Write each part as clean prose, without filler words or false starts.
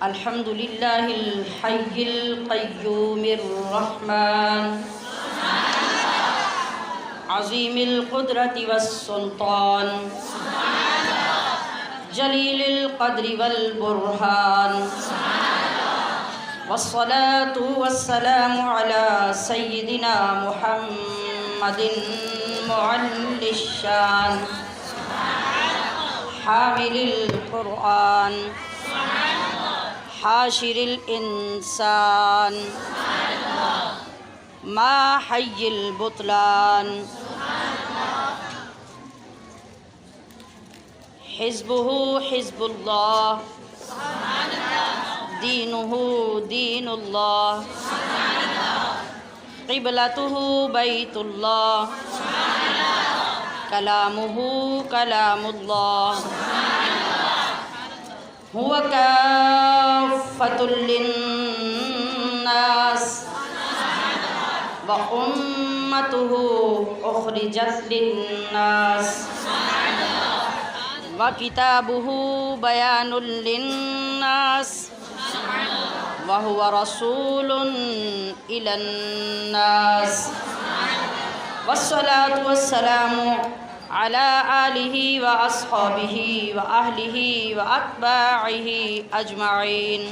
अल्हम्दुलिल्लाहिल हय्यिल क़य्यूमिर रहमान अज़ीमिल क़ुदरति वस्सुल्तान जलीलिल क़द्रि वल बुरहान वस्सलातु वस्सलामु अला सय्यिदिना मुहम्मदिन मुअल्लिश शान हामिलिल क़ुरआन हाशिरिल इंसान मा हय्यिल बुतलान हिज़्बुहु हिज़्बुल्लाह दीनुहु दीनुल्लाह क़िबलतुहु बैतुल्लाह कलामुहु कलामुल्लाह हुवा काफ़्फ़तुल लिन्नास व उम्मतुहु उख़रिजत लिन्नास व किताबुहु बयानुल लिन्नास व हुवा रसूलुन इलन्नास वस्सलातु वस्सलामु अला आलिहि व अस्हाबिहि व अहलिहि व अत्बाइहि अजमाइन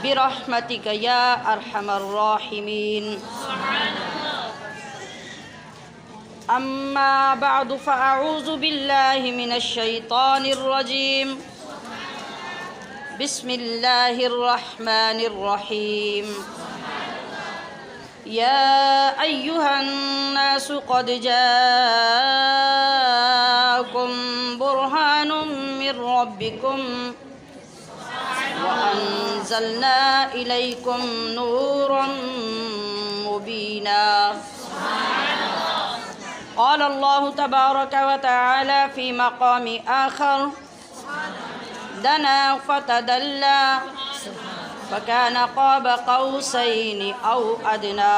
बिरहमतिका या अरहमर राहिमीन। अम्मा बअदु फ़अऊज़ु बिल्लाहि मिनश शैतानिर रजीम। बिस्मिल्लाहिर रहमानिर रहीम। या अय्युहन्नासु क़द जाअकुम बुरहानुम मिर रब्बिकुम व अंज़लना इलैकुम नूरम मुबीना। क़ाल अल्लाहु तबारक व तआला फ़ी मक़ामि आख़र दना फ़तदल्ला फ़कान क़ाब क़ौसैनि औ अदना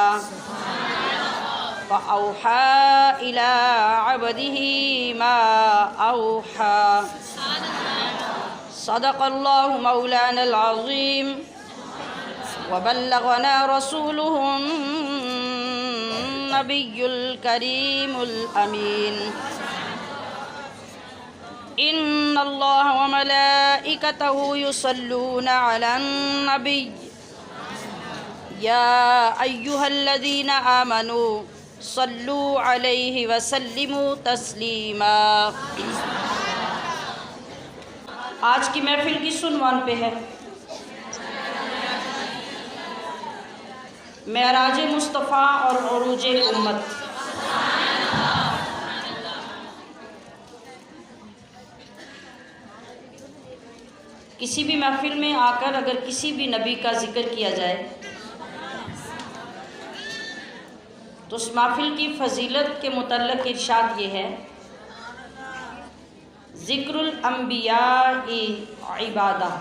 फ़अौहा इला अब्दिही मा औहा। सदक़ल्लाहु मौलानल अज़ीम व बल्लगना रसूलुहुन नबियुल करीमुल अमीन। इन्नल्लाह व मलाइकतहु युसल्लूना अलन नबी या अय्युहल्लज़ीना आमनू सल्लू अलैहि व सल्लिमू तस्लीमा। आज की महफिल की सुनवान पे है मेराज मुस्तफ़ा और उरूज उम्मत। किसी भी महफिल में आकर अगर किसी भी नबी का जिक्र किया जाए तो उस महफिल की फजीलत के मुतल्लिक़ इरशाद ये है, ज़िक्रुल अंबियाई इबादा,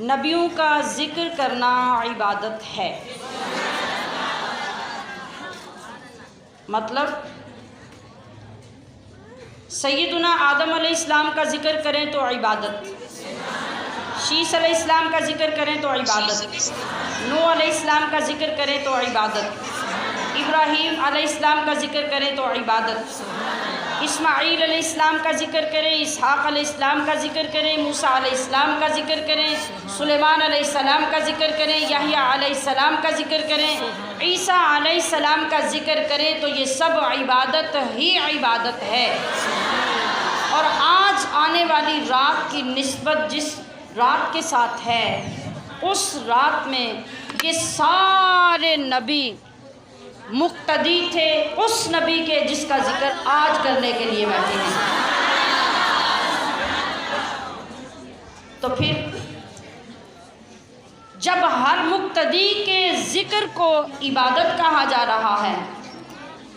नबियों का जिक्र करना इबादत है। मतलब सैयदुना आदम अलैहिस्सलाम का जिक्र करें तो इबादत, शीस अलैहिस्सलाम का जिक्र करें तो इबादत, नूह अलैहिस्सलाम का जिक्र करें तो इबादत, इब्राहीम अलैहिस्सलाम का जिक्र करें तो इबादत, इस्माईल अलैहिस्सलाम का जिक्र करें, इसहाक़ अलैहिस्सलाम का जिक्र करें, मूसा अलैहिस्सलाम का जिक्र करें, सुलेमान अलैहिस्सलाम का जिक्र करें, यहया अलैहिस्सलाम का जिक्र करें, ईसा अलैहिस्सलाम का जिक्र करें तो ये सब इबादत ही इबादत है। और आज आने वाली रात की निस्बत जिस रात के साथ है, उस रात में ये सारे नबी मुक्तदी थे उस नबी के जिसका जिक्र आज करने के लिए बैठे हैं। तो फिर जब हर मुक्तदी के जिक्र को इबादत कहा जा रहा है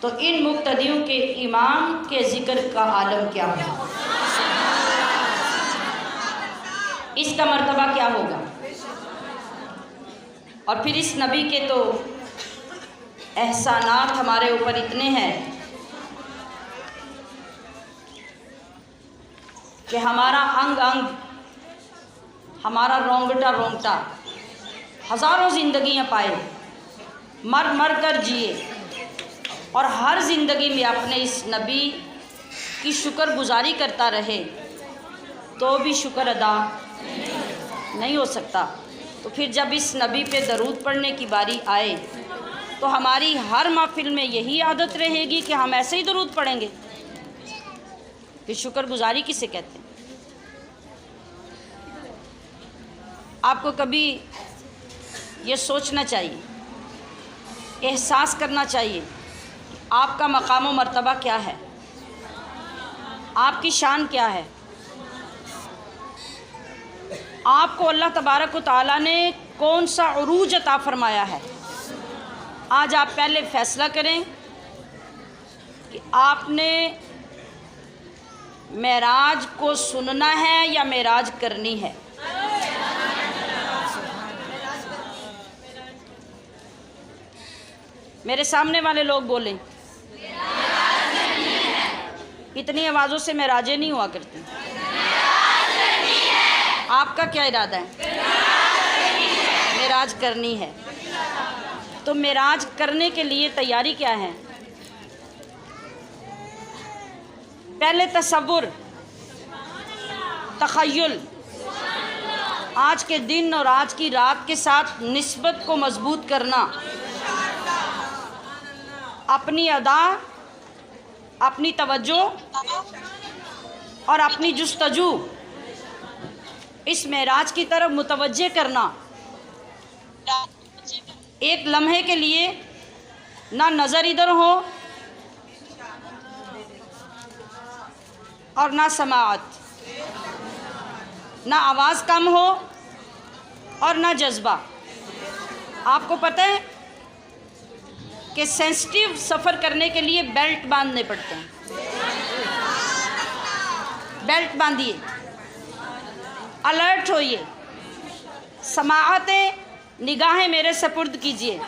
तो इन मुक्तदियों के इमाम के जिक्र का आलम क्या है, इसका मर्तबा क्या होगा। और फिर इस नबी के तो एहसानात हमारे ऊपर इतने हैं कि हमारा अंग अंग, हमारा रोंगटा रोंगटा हज़ारों ज़िंदगियाँ पाए, मर मर कर जिए और हर ज़िंदगी में अपने इस नबी की शुक्रगुजारी करता रहे, तो भी शुक्र अदा नहीं हो सकता। तो फिर जब इस नबी पे दरूद पढ़ने की बारी आए तो हमारी हर महफिल में यही आदत रहेगी कि हम ऐसे ही दरूद पढ़ेंगे। फिर शुक्रगुजारी किसे कहते हैं? आपको कभी ये सोचना चाहिए, एहसास करना चाहिए आपका मकाम व मर्तबा क्या है, आपकी शान क्या है। आपको अल्लाह तबारक व तआला ने कौन सा उरूज अता फरमाया है। आज आप पहले फ़ैसला करें कि आपने मेराज को सुनना है या मेराज करनी है। मेरे सामने वाले लोग बोलें। इतनी आवाज़ों से मेराजें नहीं हुआ करती। आपका क्या इरादा है? मेराज करनी है। तो मेराज करने के लिए तैयारी क्या है? पहले तसव्वुर, तख़य्युल, आज के दिन और आज की रात के साथ निस्बत को मजबूत करना, अपनी अदा, अपनी तवज्जो और अपनी जुस्तजू इस मेराज की तरफ मुतवज्जे करना। एक लम्हे के लिए ना नज़र इधर हो और ना समाअत, ना आवाज़ कम हो और ना जज्बा। आपको पता है कि सेंसिटिव सफ़र करने के लिए बेल्ट बांधने पड़ते हैं। बेल्ट बांधिए, अलर्ट होइए, समाअतें, निगाहें मेरे सपुर्द कीजिए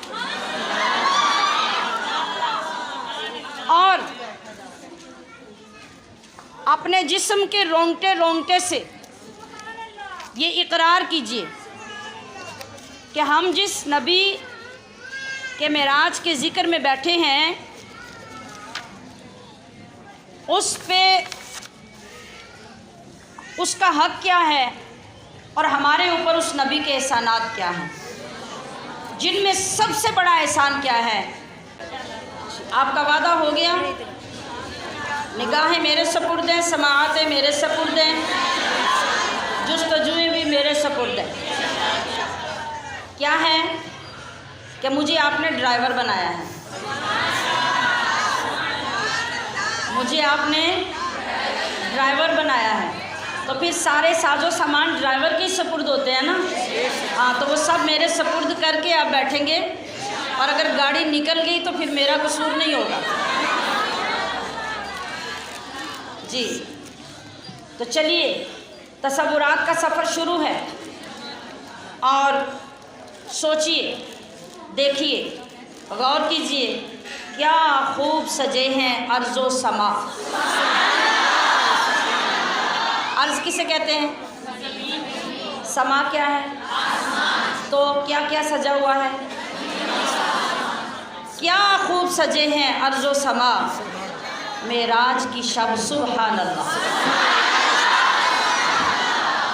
और अपने जिस्म के रोंगटे रोंगटे से ये इकरार कीजिए कि हम जिस नबी के मेराज के ज़िक्र में बैठे हैं उस पे उसका हक़ क्या है और हमारे ऊपर उस नबी के एहसानात क्या हैं। जिनमें सबसे बड़ा एहसान क्या है? आपका वादा हो गया, निगाहें मेरे सपुर्द हैं, समाअतें मेरे सपुर्द हैं, जुस्तजुएं भी मेरे सपुर्द हैं। क्या है कि मुझे आपने ड्राइवर बनाया है, मुझे आपने ड्राइवर बनाया है, तो फिर सारे साजो सामान ड्राइवर के सपुर्द होते हैं ना। हाँ, तो वो सब मेरे सपुर्द करके आप बैठेंगे और अगर गाड़ी निकल गई तो फिर मेरा कसूर नहीं होगा जी। तो चलिए, तसव्वुरात का सफ़र शुरू है और सोचिए, देखिए, गौर कीजिए, क्या खूब सजे हैं अर्ज़ो समा। अर्ज़ किसे कहते हैं? समा क्या है? तो क्या क्या सजा हुआ है? क्या खूब सजे हैं अर्ज़ो समा, मेराज की शब सुबहान अल्लाह।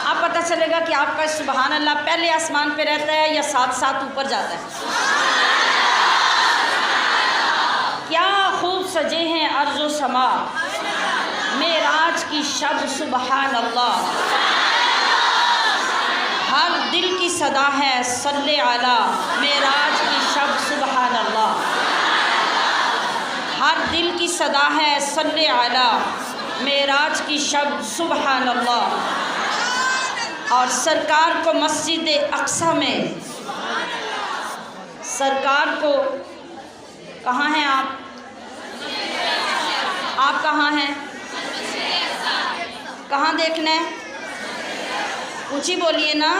अब पता चलेगा कि आपका सुबहान अल्लाह पहले आसमान पे रहता है या साथ साथ ऊपर जाता है। क्या खूब सजे हैं अर्ज़ो समा, मेराज की शब सुबहान अल्लाह। हर दिल की सदा है सल्ले अला, मेराज की शब सुबहान अल्लाह। हर दिल की सदा है सल्ले अला, मेराज की शब सुबहान अल्लाह। और सरकार को मस्जिद अक्सा में, सरकार को, कहाँ हैं आप? आप कहाँ हैं? कहाँ देखना है? ऊँची बोलिए ना।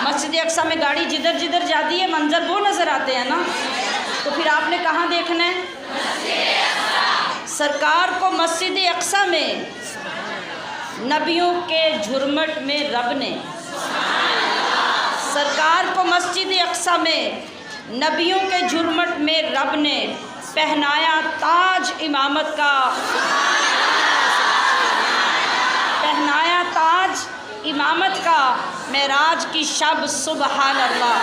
मस्जिद अक्सा में गाड़ी जिधर जिधर जाती है मंजर वो नज़र आते हैं ना, तो फिर आपने कहाँ देखना है? सरकार को मस्जिद अक्सा में नबियों के झुरमट में रब ने सरकार को मस्जिद अक्सा में नबियों के झुरमट में रब ने पहनाया ताज इमामत का, पहनाया ताज इमामत का। मेराज की शब सुबहान अल्लाह,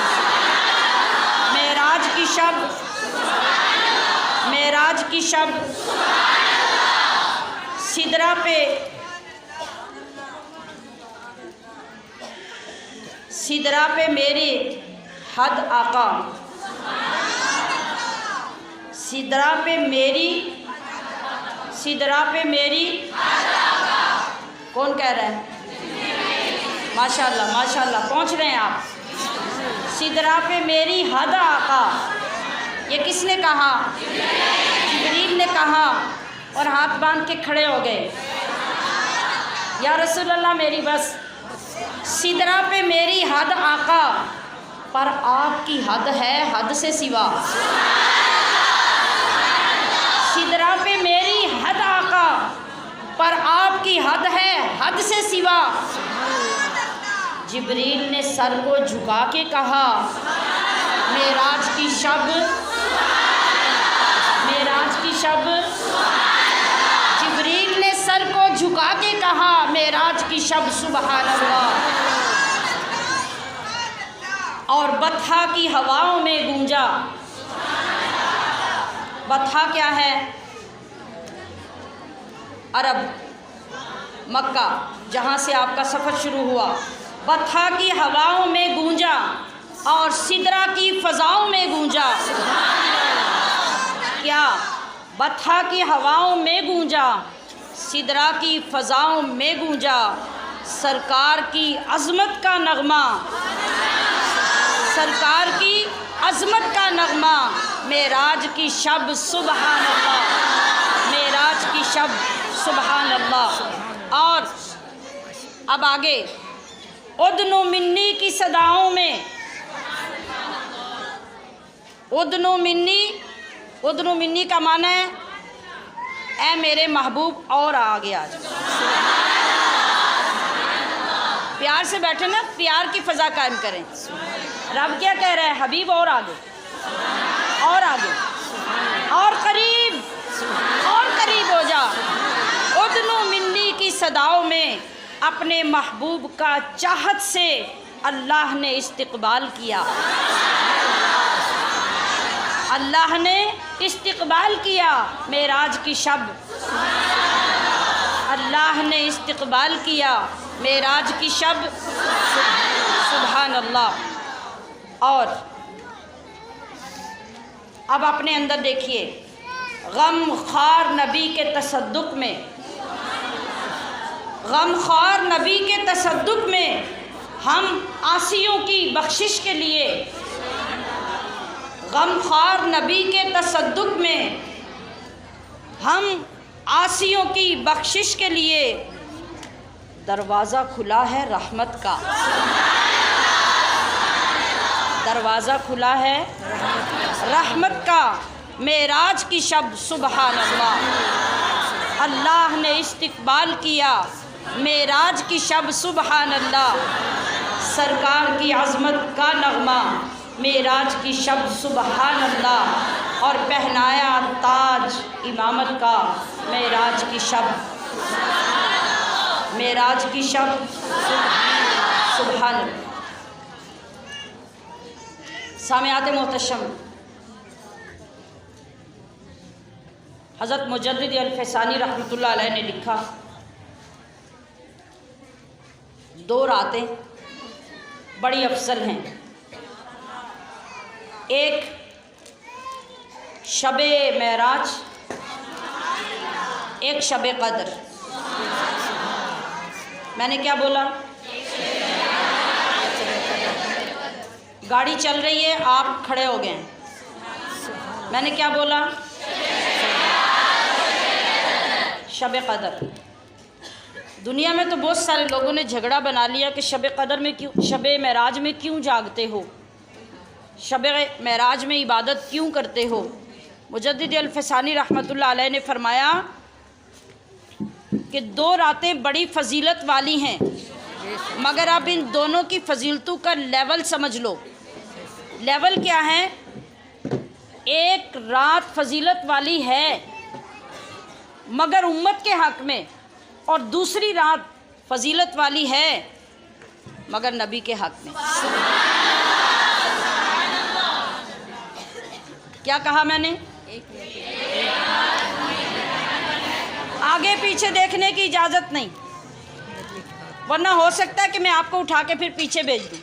मेराज की शब, मेराज की शब सिदरा पे, सिदरा पे मेरी हद आका, सिदरा पे मेरी, सिदरा पे मेरी, कौन कह रहा है? माशाल्लाह माशाल्लाह, पहुंच रहे हैं आप। सिदरा पे मेरी हद आका, ये किसने कहा? जिब्रील ने कहा और हाथ बांध के खड़े हो गए, या रसूल अल्लाह मेरी बस। सिदरा पे मेरी हद आका, पर आपकी हद है हद से सिवा। सिदरा पे मेरी हद आका, पर आपकी हद है हद से सिवा। जिब्रील ने सर को झुका के कहा, मेराज की शब, मेराज की शब। जिब्रील ने सर को झुका के कहा, मेराज की शब सुबहान अल्लाह। और बतहा की हवाओं में गूंजा। बतहा क्या है? अरब, मक्का, जहाँ से आपका सफ़र शुरू हुआ। बतहा की हवाओं में गूंजा और सिदरा की फ़ज़ाओं में गूंजा। क्या? बतहा की हवाओं में गूंजा, सिदरा की फ़ज़ाओं में गूंजा। सरकार की अज़मत का नगमा, सरकार की अज़मत का नगमा। मेराज की शब सुबहान अल्लाह, मेराज की शब सुबहान अल्लाह। और अब आगे, उदनो मिन्नी की सदाओं में, उदनो मिन्नी, उदनो मिन्नी का माना है ऐ मेरे महबूब और आगे आ जाओ। प्यार से बैठे ना, प्यार की फ़ज़ा कायम करें। रब क्या कह रहा है? हबीब और आगे, और आगे, और करीब, और करीब हो जा। उदनो मिन्नी की सदाओं में अपने महबूब का चाहत से अल्लाह ने इस्तिक़बाल किया, अल्लाह ने इस्तिक़बाल किया। मेराज की शब, अल्लाह ने इस्तिक़बाल किया मेराज की शब, सुभान अल्लाह। और अब अपने अंदर देखिए, गम ख़ार नबी के तसद्दुक़ में, गम ख़ार नबी के तसद्दुक़ में हम आसियों की बख्शिश के लिए, गम ख़ार नबी के तसद्दुक़ में हम आसियों की बख्शिश के लिए दरवाज़ा खुला है रहमत का, दरवाज़ा खुला है रहमत का। मेराज की शब, सुबहान अल्लाह, अल्लाह ने इस्तिक़बाल किया मेराज की शब, सुबहान अल्लाह। सरकार की अज़मत का नग़मा, मेराज की शब, सुबहान अल्लाह। और पहनाया ताज इमामत का, मेराज की शब, मेराज की शब, सुबहान अल्लाह। सामियात मोहतशम, हज़रत मुजद्दिद अल-फ़सानी रहमतुल्लाह अलैह ने लिखा, 2 रातें बड़ी अफजल हैं। एक शबे मेराज, एक शबे क़द्र। मैंने क्या बोला? गाड़ी चल रही है, आप खड़े हो गए। मैंने क्या बोला? शबे क़द्र। दुनिया में तो बहुत सारे लोगों ने झगड़ा बना लिया कि शबे क़द्र में क्यों, शबे मेराज में क्यों जागते हो, शबे मेराज में इबादत क्यों करते हो। मुजद्दिद अल-फ़सानी रहमतुल्लाह अलैह ने फरमाया कि 2 रातें बड़ी फजीलत वाली हैं, मगर आप इन दोनों की फजीलतों का लेवल समझ लो। लेवल क्या है? एक रात फजीलत वाली है मगर उम्मत के हक़ में, और दूसरी रात फजीलत वाली है मगर नबी के हक़ में। क्या कहा मैंने? आगे पीछे देखने की इजाज़त नहीं, वरना हो सकता है कि मैं आपको उठा के फिर पीछे भेज दूँ।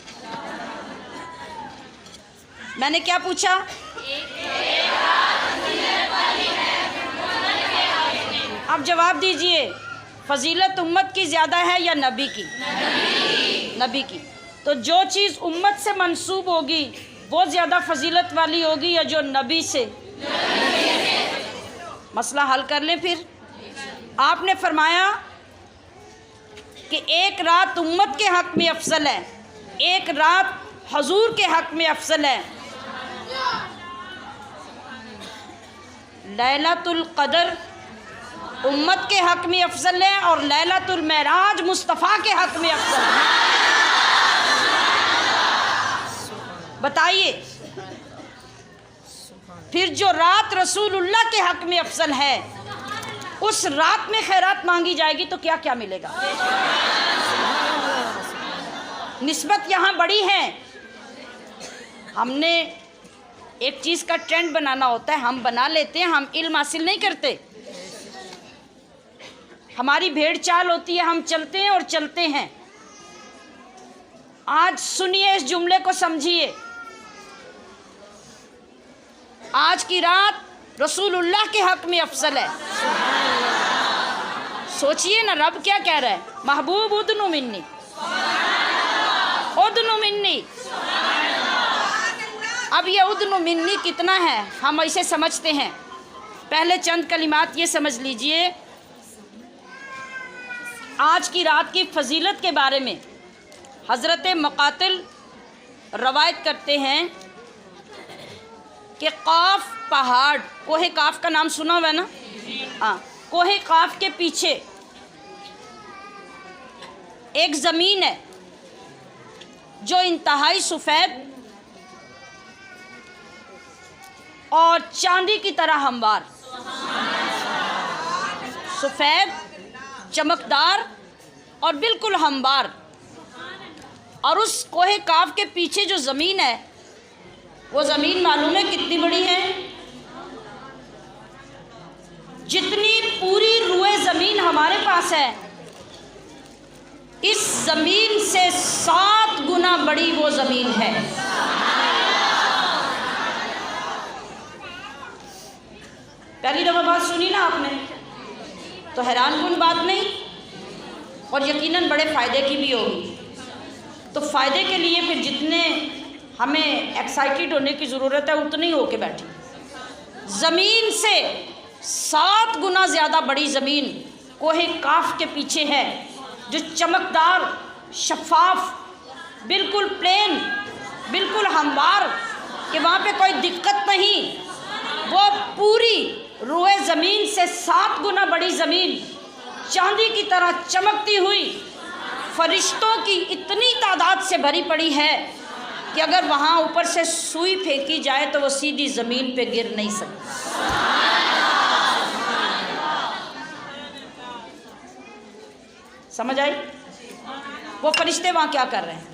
मैंने क्या पूछा? अब जवाब दीजिए, फजीलत उम्मत की ज़्यादा है या नबी की? नबी की। तो जो चीज़ उम्मत से मंसूब होगी वो ज़्यादा फजीलत वाली होगी या जो नबी से? मसला हल कर लें फिर। आपने फरमाया कि एक रात उम्मत के हक़ में अफजल है, एक रात हजूर के हक़ में अफजल है। लैलतुल क़द्र उम्मत के हक़ में अफजल है और लैलतुल मेराज मुस्तफ़ा के हक़ में अफजल है। बताइए फिर जो रात रसूलुल्लाह के हक़ में अफजल है, उस रात में खैरात मांगी जाएगी तो क्या क्या मिलेगा? निस्बत यहाँ बड़ी है। हमने एक चीज़ का ट्रेंड बनाना होता है, हम बना लेते हैं, हम इल्म हासिल नहीं करते। हमारी भेड़ चाल होती है, हम चलते हैं और चलते हैं। आज सुनिए, इस जुमले को समझिए। आज की रात रसूलुल्लाह के हक़ में अफजल है। सोचिए ना, रब क्या कह रहा है? महबूब उदनु मिन्नी, उदनु मिन्नी। अब ये उदनु मिन्नी कितना है हम ऐसे समझते हैं। पहले चंद कलिमात ये समझ लीजिए। आज की रात की फजीलत के बारे में हज़रत मुक़ातिल रवायत करते हैं कि काफ पहाड़, कोहे काफ का नाम सुना हुआ है ना? हाँ, कोहे काफ के पीछे एक ज़मीन है जो इंतहाई सफ़ेद और चांदी की तरह हमवार, सफ़ेद, चमकदार और बिल्कुल हमवार। और उस कोहे काफ के पीछे जो ज़मीन है, वो ज़मीन मालूम है कितनी बड़ी है? जितनी पूरी रुए ज़मीन हमारे पास है, इस ज़मीन से 7 गुना बड़ी वो ज़मीन है। पहली दफ़ा बात सुनी ना आपने, तो हैरानकुन बात नहीं, और यकीनन बड़े फ़ायदे की भी होगी। तो फ़ायदे के लिए फिर जितने हमें एक्साइटेड होने की ज़रूरत है उतनी ही होके बैठी। ज़मीन से 7 गुना ज़्यादा बड़ी ज़मीन कोहे काफ के पीछे है, जो चमकदार, शफाफ, बिल्कुल प्लेन, बिल्कुल हमवार, कि वहाँ पे कोई दिक्कत नहीं। वो पूरी रुए ज़मीन से 7 गुना बड़ी ज़मीन चांदी की तरह चमकती हुई फरिश्तों की इतनी तादाद से भरी पड़ी है कि अगर वहाँ ऊपर से सुई फेंकी जाए तो वो सीधी ज़मीन पे गिर नहीं सकती। समझ आई? वो फरिश्ते वहाँ क्या कर रहे हैं?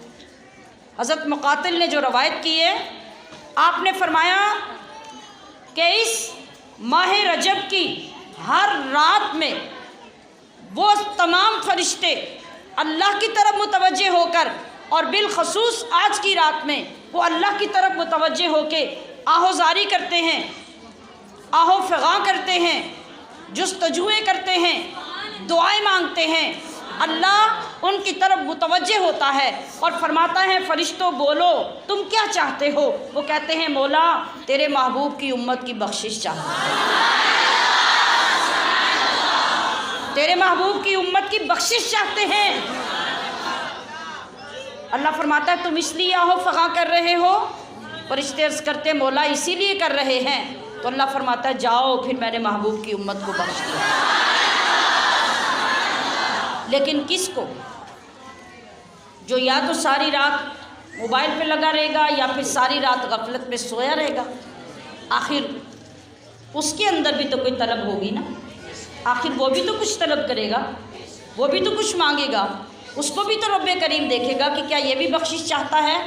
हज़रत मुक़ातिल ने जो रवायत की है, आपने फरमाया कि इस माह रजब की हर रात में वो तमाम फरिश्ते अल्लाह की तरफ मुतवज्जे होकर, और बिलखसूस आज की रात में वो अल्लाह की तरफ मुतवज्जे होके आहोजारी करते हैं, आहो फ़िग़ा करते हैं, जुस्तजुए करते हैं, दुआएं मांगते हैं। अल्लाह उनकी तरफ मुतवज्जे होता है और फरमाता है, फ़रिश्तों बोलो तुम क्या चाहते हो? वो कहते हैं, मौला तेरे महबूब की उम्मत की बख्शिश चाहते हैं, तेरे महबूब की उम्मत की बख्शिश चाहते हैं। अल्लाह फरमाता है, तुम इसलिए आहो फ़िग़ा कर रहे हो? फरिश्ते अर्ज़ करते हैं, मौला इसीलिए कर रहे हैं। तो अल्लाह फरमाता है, जाओ फिर मेरे महबूब की उम्मत को बख्श दो। लेकिन किसको? जो या तो सारी रात मोबाइल पे लगा रहेगा या फिर सारी रात गफलत में सोया रहेगा। आखिर उसके अंदर भी तो कोई तलब होगी ना, आखिर वो भी तो कुछ तलब करेगा, वो भी तो कुछ मांगेगा, उसको भी तो रब्बे करीम देखेगा कि क्या ये भी बख्शिश चाहता है।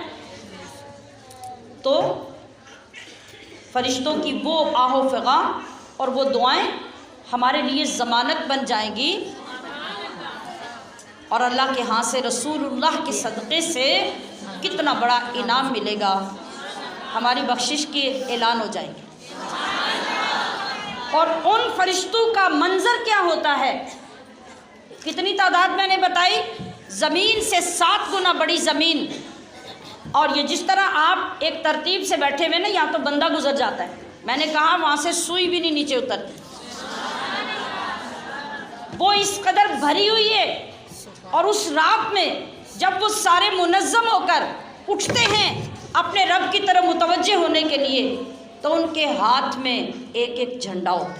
तो फरिश्तों की वो आहो फ़िग़ा और वो दुआएं हमारे लिए ज़मानत बन जाएंगी और अल्लाह के यहाँ से रसूलुल्लाह के सदक़े से कितना बड़ा इनाम मिलेगा, हमारी बख्शिश के ऐलान हो जाएंगे। और उन फरिश्तों का मंज़र क्या होता है, कितनी तादाद मैंने बताई, ज़मीन से 7 गुना बड़ी ज़मीन। और ये जिस तरह आप एक तरतीब से बैठे हुए ना, यहाँ तो बंदा गुजर जाता है, मैंने कहा वहाँ से सुई भी नहीं नीचे उतरती, वो इस कदर भरी हुई है। और उस रात में जब वो सारे मुनज़्ज़म होकर उठते हैं अपने रब की तरफ मुतवज्जे होने के लिए, तो उनके हाथ में एक एक झंडा होता है।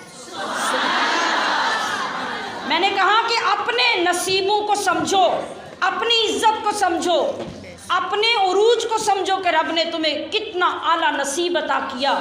मैंने कहा कि अपने नसीबों को समझो, अपनी इज्जत को समझो, अपने उरूज को समझो कि रब ने तुम्हें कितना आला नसीब अता किया।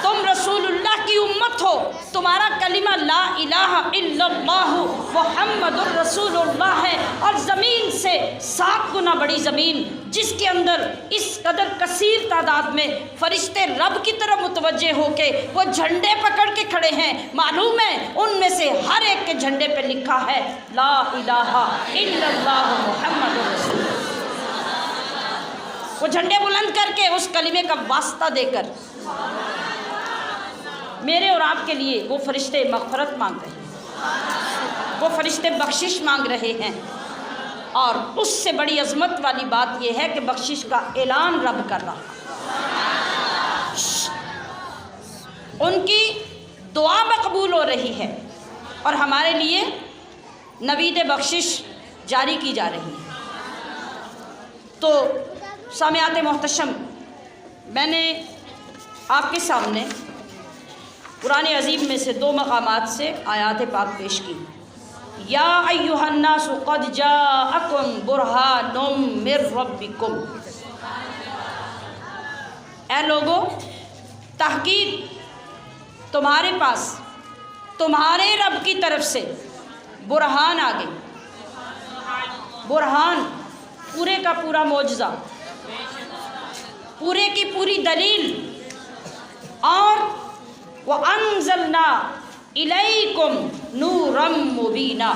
तुम रसूलुल्लाह की उम्मत हो, तुम्हारा कलिमा ला इलाहा इल्लल्लाह मुहम्मदुर रसूलुल्लाह है। और ज़मीन से 7 गुना बड़ी ज़मीन, जिसके अंदर इस कदर कसीर तादाद में फरिश्ते रब की तरफ मुतवज्जे होके वो झंडे पकड़ के खड़े हैं। मालूम है उनमें से हर एक के झंडे पे लिखा है ला इलाहा इल्लल्लाह मुहम्मदुर रसूलुल्लाह। वो झंडे बुलंद करके उस कलिमे का वास्ता देकर मेरे और आपके लिए वो फरिश्ते मग़फ़रत मांग रहे हैं, वो फरिश्ते बख्शिश मांग रहे हैं। और उससे बड़ी अज़मत वाली बात यह है कि बख्शिश का ऐलान रब कर रहा, उनकी दुआ मकबूल हो रही है और हमारे लिए नवीद बख्शिश जारी की जा रही है। तो सामियात मोहतशम, मैंने आपके सामने कुरान अज़ीम में से 2 मक़ामात से आयात पाक पेश की। या अय्युहन्नासु क़द जाअकुम बुरहानुम मिर रब्बिकुम, ऐ लोगो तहक़ीक़ तुम्हारे पास तुम्हारे रब की तरफ से बुरहान आ गई। बुरहान पूरे का पूरा मौजज़ा, पूरे की पूरी दलील। और व अंज़लना इलैकुम नूरम मुबीना,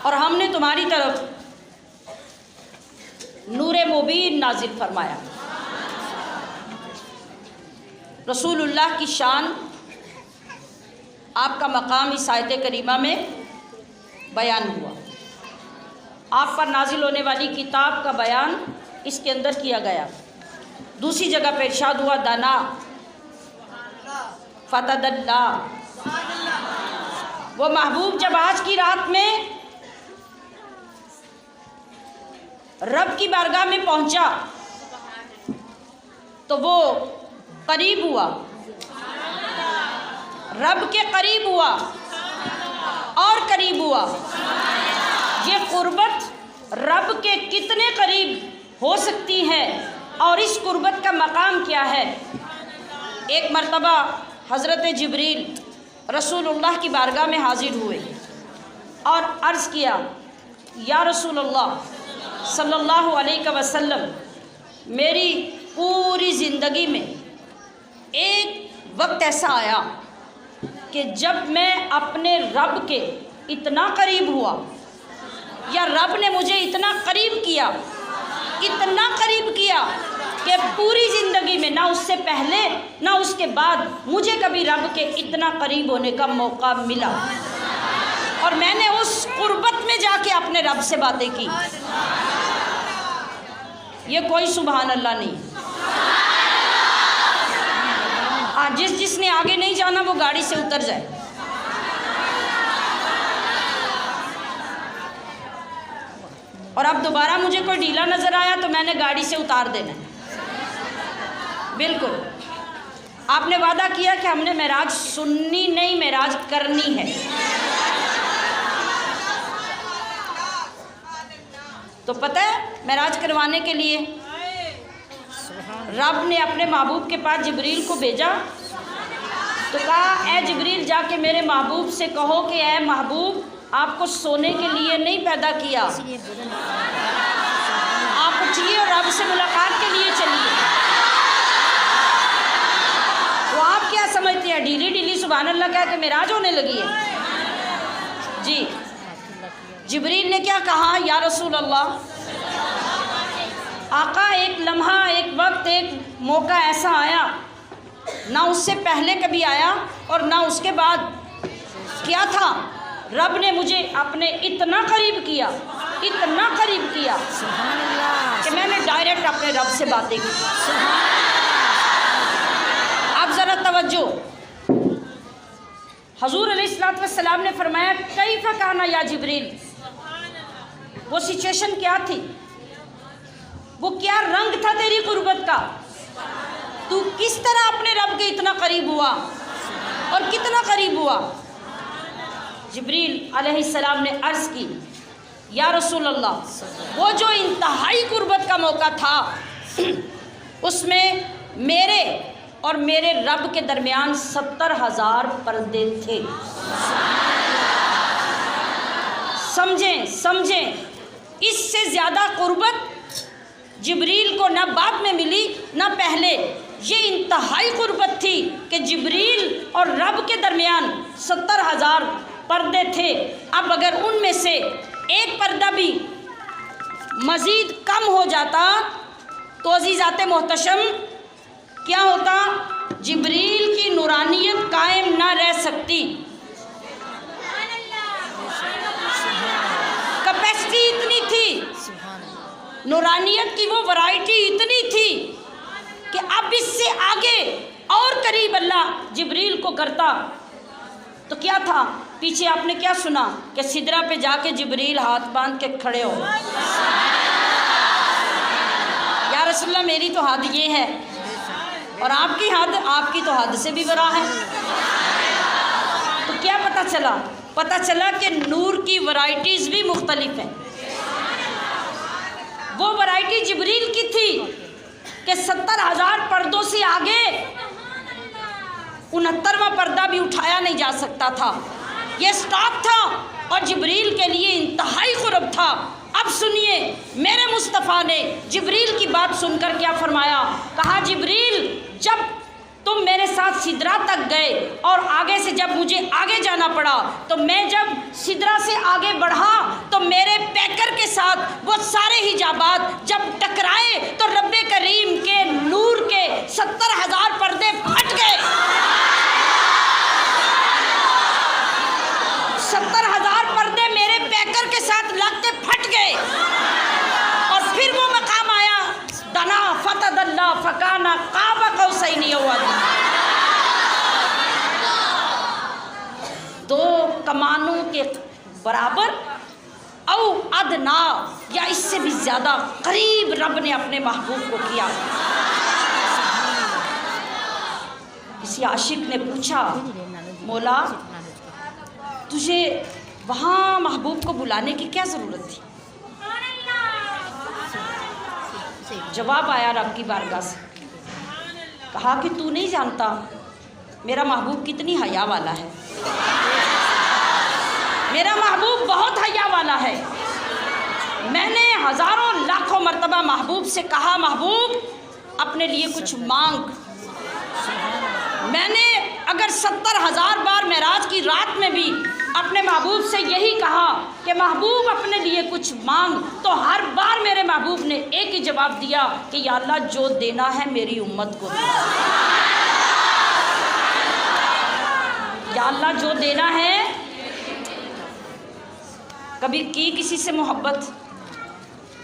और हमने तुम्हारी तरफ नूरे मुबीन नाजिल फरमाया। रसूलुल्लाह की शान, आपका मकाम इस आयत करीमा में बयान हुआ, आप पर नाजिल होने वाली किताब का बयान इसके अंदर किया गया। दूसरी जगह पर इरशाद हुआ दाना फतदल्ला, वो महबूब जब आज की रात में रब की बारगाह में पहुंचा तो वो करीब हुआ, रब के करीब हुआ और करीब हुआ। ये कुर्बत रब के कितने करीब हो सकती है और इस कुर्बत का मकाम क्या है। एक मरतबा हज़रत जिब्रील रसूलुल्लाह की बारगाह में हाजिर हुए और अर्ज़ किया, या रसूलुल्लाह सल्लल्लाहु अलैहि वसल्लम, मेरी पूरी ज़िंदगी में एक वक्त ऐसा आया कि जब मैं अपने रब के इतना करीब हुआ, या रब ने मुझे इतना करीब किया, इतना करीब किया कि पूरी ज़िंदगी में ना उससे पहले ना उसके बाद मुझे कभी रब के इतना करीब होने का मौका मिला। और मैंने उस कुर्बत में जाके अपने रब से बातें की। ये कोई सुभान अल्लाह नहीं। जिसने आगे नहीं जाना वो गाड़ी से उतर जाए। और अब दोबारा मुझे कोई ढीला नज़र आया तो मैंने गाड़ी से उतार देना है। बिल्कुल, आपने वादा किया कि हमने मेराज सुननी नहीं, मेराज करनी है। तो पता है मेराज करवाने के लिए रब ने अपने महबूब के पास जिब्रील को भेजा, तो कहा ए जिब्रील जाके मेरे महबूब से कहो कि ए महबूब आपको सोने के लिए नहीं पैदा किया, आप उठिए और रब से मुलाकात के लिए चलिए। तो आप क्या समझते हैं, ढीली ढीली सुभान अल्लाह कह के मेराज होने लगी है जी। जिब्रील ने क्या कहा, या रसूल अल्लाह, आका एक लम्हा, एक वक्त, एक मौका ऐसा आया, ना उससे पहले कभी आया और ना उसके बाद, क्या था, रब ने मुझे अपने इतना करीब किया, इतना करीब किया कि मैंने डायरेक्ट अपने रब से बातें की। अब ज़रा तवज्जो, हजूर अलैहिस्सलातु वस्सलाम ने फरमाया कैफ़ काना या जिब्रील, वो सिचुएशन क्या थी, वो क्या रंग था तेरी कुर्बत का, तू किस तरह अपने रब के इतना करीब हुआ और कितना करीब हुआ। जिब्रील अलैहिस्सलाम ने अर्ज़ की, या रसूल अल्लाह, वो जो इंतहाई कुर्बत का मौका था उसमें मेरे और मेरे रब के दरमियान 70,000 पर्दे थे। समझें, इससे ज़्यादा कुर्बत जिब्रील को ना बाद में मिली ना पहले। ये इंतहाई कुर्बत थी कि जिब्रील और रब के दरमियान 70,000 पर्दे थे। अब अगर उनमें से एक पर्दा भी मज़ीद कम हो जाता तो अज़ीज़ात मोहतशम क्या होता, जिब्रील की नूरानियत कायम ना रह सकती। कैपेसिटी इतनी थी, नूरानियत की वो वैरायटी इतनी थी कि अब इससे आगे और करीब अल्लाह जिब्रील को करता तो क्या था। पीछे आपने क्या सुना कि सिदरा पे जाके जिब्रील हाथ बांध के खड़े हो, या रसूलल्लाह मेरी तो हद ये है और आपकी हद, आपकी तो हद से भी बड़ा है। तो क्या पता चला कि नूर की वैरायटीज़ भी मुख्तलिफ हैं। वो वैरायटी जिब्रील की थी कि 70,000 पर्दों से आगे 69वां पर्दा भी उठाया नहीं जा सकता था, ये स्टॉप था और जिब्रील के लिए इंतहाई कुर्ब था। अब सुनिए, मेरे मुस्तफ़ा ने जिब्रील की बात सुनकर क्या फरमाया, कहा जिब्रील जब तुम मेरे साथ सिदरा तक गए और आगे से जब मुझे आगे जाना पड़ा तो मैं जब सिदरा से आगे बढ़ा तो मेरे पैकर के साथ वो सारे हिजाबात जब टकराए तो रब्बे करीम के नूर के 70,000 पर्दे फट गए। 70,000 पर्दे मेरे पैकर के साथ लगते फट गए और फिर वो मकाम आया, दना फतदल्ला फकाना काबा कौसैनी हुआ। दो कमानों के बराबर औ अदना या इससे भी ज़्यादा करीब रब ने अपने महबूब को किया। किसी आशिक ने पूछा, मौला तुझे वहाँ महबूब को बुलाने की क्या ज़रूरत थी। जवाब आया रब की बारगाह से, कहा कि तू नहीं जानता मेरा महबूब कितनी हया वाला है। मेरा महबूब बहुत हया वाला है। मैंने हज़ारों लाखों मर्तबा महबूब से कहा, महबूब अपने लिए कुछ मांग। मैंने अगर 70,000 बार मेराज की रात में भी अपने महबूब से यही कहा कि महबूब अपने लिए कुछ मांग, तो हर बार मेरे महबूब ने एक ही जवाब दिया कि या अल्लाह जो देना है मेरी उम्मत को दे। या अल्लाह जो देना है। कभी की किसी से मोहब्बत,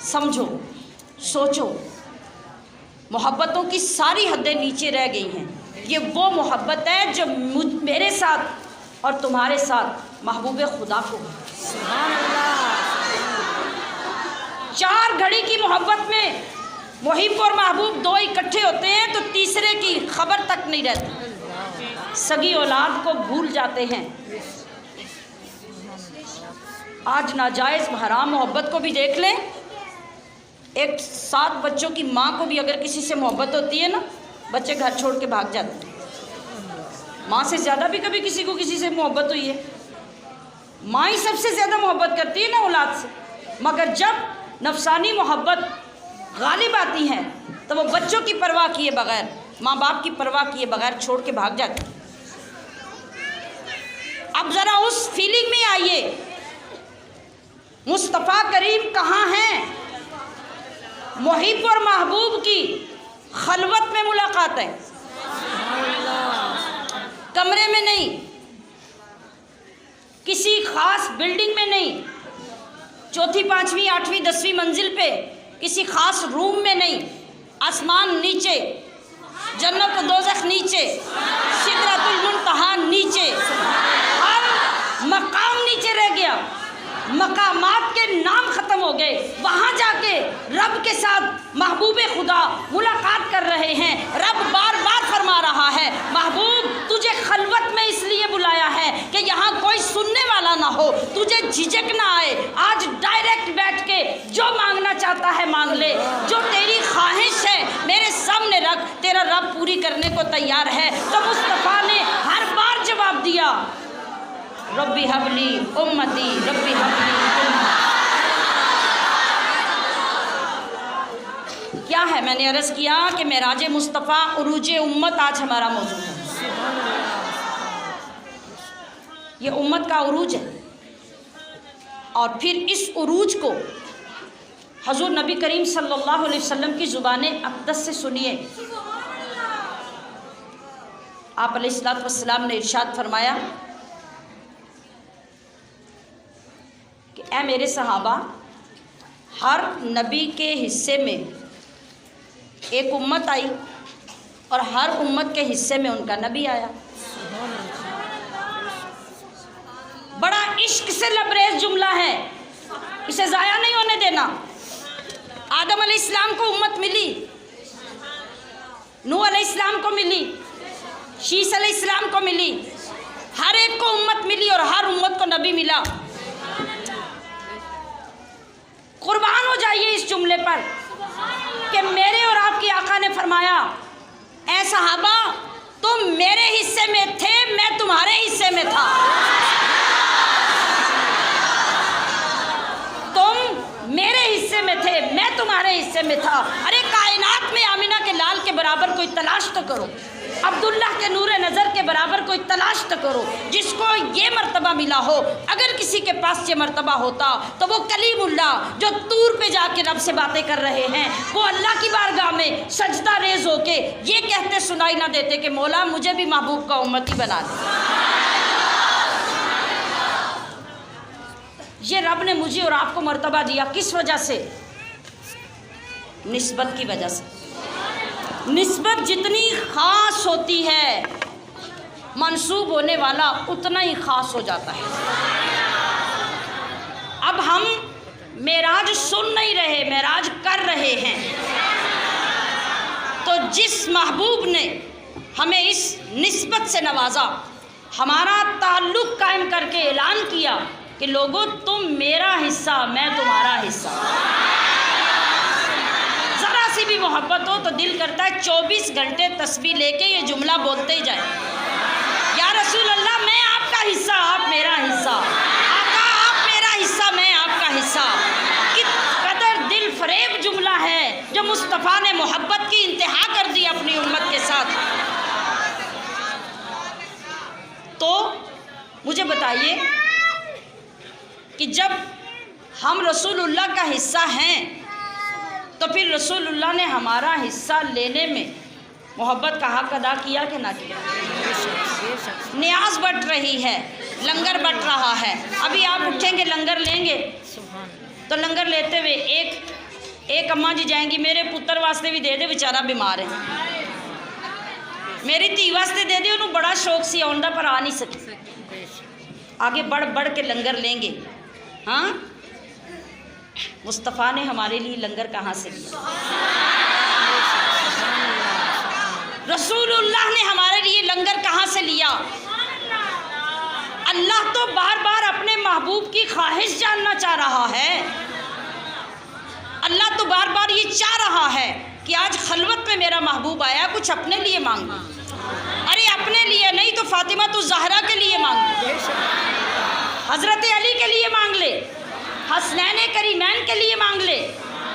समझो, सोचो, मोहब्बतों की सारी हदें नीचे रह गई हैं। ये वो मोहब्बत है जो मेरे साथ और तुम्हारे साथ महबूब खुदा को। सुभान अल्लाह। 4 घड़ी की मोहब्बत में मुहिब और महबूब दो इकट्ठे होते हैं तो तीसरे की खबर तक नहीं रहती। सगी औलाद को भूल जाते हैं। आज नाजायज़ हराम मोहब्बत को भी देख लें एक 7 बच्चों की माँ को भी अगर किसी से मोहब्बत होती है ना, बच्चे घर छोड़ के भाग जाते हैं। माँ से ज़्यादा भी कभी किसी को किसी से मोहब्बत हुई है? माँ ही सबसे ज़्यादा मोहब्बत करती है ना औलाद से। मगर जब नफसानी मोहब्बत गालिब आती है तो वो बच्चों की परवाह किए बगैर, माँ बाप की परवाह किए बगैर छोड़ के भाग जाती है। अब ज़रा उस फीलिंग में आइए, मुस्तफ़ा करीम कहाँ हैं? मुहिब और महबूब की खलवत में मुलाकात है, कमरे में नहीं, किसी खास बिल्डिंग में नहीं, 4वीं 5वीं 8वीं 10वीं मंजिल पे किसी खास रूम में नहीं, आसमान नीचे, जन्नत दोज़ख नीचे, सिदरतुल मुंतहा नीचे, हर मकाम नीचे रह गया, मकामात के नाम ख़त्म हो गए। वहाँ जाके रब के साथ महबूब खुदा मुलाकात कर रहे हैं। रब बार बार फरमा रहा है, महबूब तुझे खलवत में इसलिए बुलाया है कि यहाँ कोई सुनने वाला ना हो, तुझे झिझक ना आए। आज डायरेक्ट बैठ के जो मांगना चाहता है मांग ले, जो तेरी ख्वाहिश है मेरे सामने रख, तेरा रब पूरी करने को तैयार है। तो मुस्तफ़ा ने हर बार जवाब दिया, रब्बी हबली उम्मती, रब्बी हबली उम्मती। क्या है, मैंने अर्ज़ किया कि मेराज मुस्तफ़ा उरूज उम्मत आज हमारा मौजूद है। ये उम्मत का उरूज है। और फिर इस उरूज को हज़ूर नबी करीम सल्लल्लाहु अलैहि वसल्लम की ज़ुबान अक़दस से सुनिए। आप अलैहिस्सलातु वस्सलाम ने इरशाद फरमाया कि ऐ मेरे सहाबा, हर नबी के हिस्से में एक उम्मत आई और हर उम्मत के हिस्से में उनका नबी आया। बड़ा इश्क से लबरेज जुमला है, इसे ज़ाया नहीं होने देना। आदम अलैहिस्सलाम को उम्मत मिली, नूह अलैहिस्सलाम को मिली, शीस अलैहिस्सलाम को मिली, हर एक को उम्मत मिली और हर उम्मत को नबी मिला। कुर्बान हो जाइए इस जुमले पर कि मेरे और आपके आका ने फरमाया, ऐ सहाबा तुम मेरे हिस्से में थे, मैं तुम्हारे हिस्से में था। तुम मेरे हिस्से में थे, मैं तुम्हारे हिस्से में था। अरे कायनात में आमिना के लाल के बराबर कोई तलाश तो करो, अब्दुल्लाह के नूरे नज़र के बराबर कोई तलाश तो करो जिसको ये मर्तबा मिला हो। अगर किसी के पास ये मर्तबा होता तो वो कलीमुल्लाह जो तूर पे जाके रब से बातें कर रहे हैं, वो अल्लाह की बारगाह में सजदा रेज होके ये कहते सुनाई ना देते कि मौला मुझे भी महबूब का उम्मती बना दे। ये रब ने मुझे और आपको मर्तबा दिया, किस वजह से? निस्बत की वजह से। निस्बत जितनी ख़ास होती है, मंसूब होने वाला उतना ही ख़ास हो जाता है। अब हम मेराज सुन नहीं रहे, मेराज कर रहे हैं। तो जिस महबूब ने हमें इस निस्बत से नवाजा, हमारा ताल्लुक़ कायम करके ऐलान किया कि लोगों तुम मेरा हिस्सा, मैं तुम्हारा हिस्सा। ज़रा सी भी मोहब्बत हो तो दिल करता है 24 घंटे तस्बीह लेके ये जुमला बोलते ही जाए, या रसूल अल्लाह मैं आपका हिस्सा, आप मेरा हिस्सा, आका आप मेरा हिस्सा, मैं आपका हिस्सा। किस कदर दिल फरेब जुमला है जो मुस्तफ़ा ने मोहब्बत की इंतहा कर दी अपनी उम्मत के साथ। तो मुझे बताइए कि जब हम रसूलुल्लाह का हिस्सा हैं तो फिर रसूलुल्लाह ने हमारा हिस्सा लेने में मोहब्बत का हक़ अदा किया कि ना किया? न्याज बट रही है, लंगर बट रहा है। अभी आप उठेंगे लंगर लेंगे तो लंगर लेते हुए एक अम्मा जी जाएंगी, मेरे पुत्र वास्ते भी दे दे, बेचारा बीमार है, मेरी धी वास्ते दे दे, उन्होंने बड़ा शौक सी आउंदा पर आ नहीं सकी। आगे बढ़ बढ़ के लंगर लेंगे। हाँ, मुस्तफ़ा ने हमारे लिए लंगर कहाँ से लिया? रसूलुल्लाह ने हमारे लिए लंगर कहाँ से लिया? अल्लाह तो बार बार अपने महबूब की ख्वाहिश जानना चाह रहा है। अल्लाह तो बार बार ये चाह रहा है कि आज खलवत में मेरा महबूब आया, कुछ अपने लिए मांग लो। अरे अपने लिए नहीं तो फातिमा तो ज़हरा के लिए मांग ले, हज़रत अली के लिए मांग ले, हसनैन करीमैन के लिए मांग ले,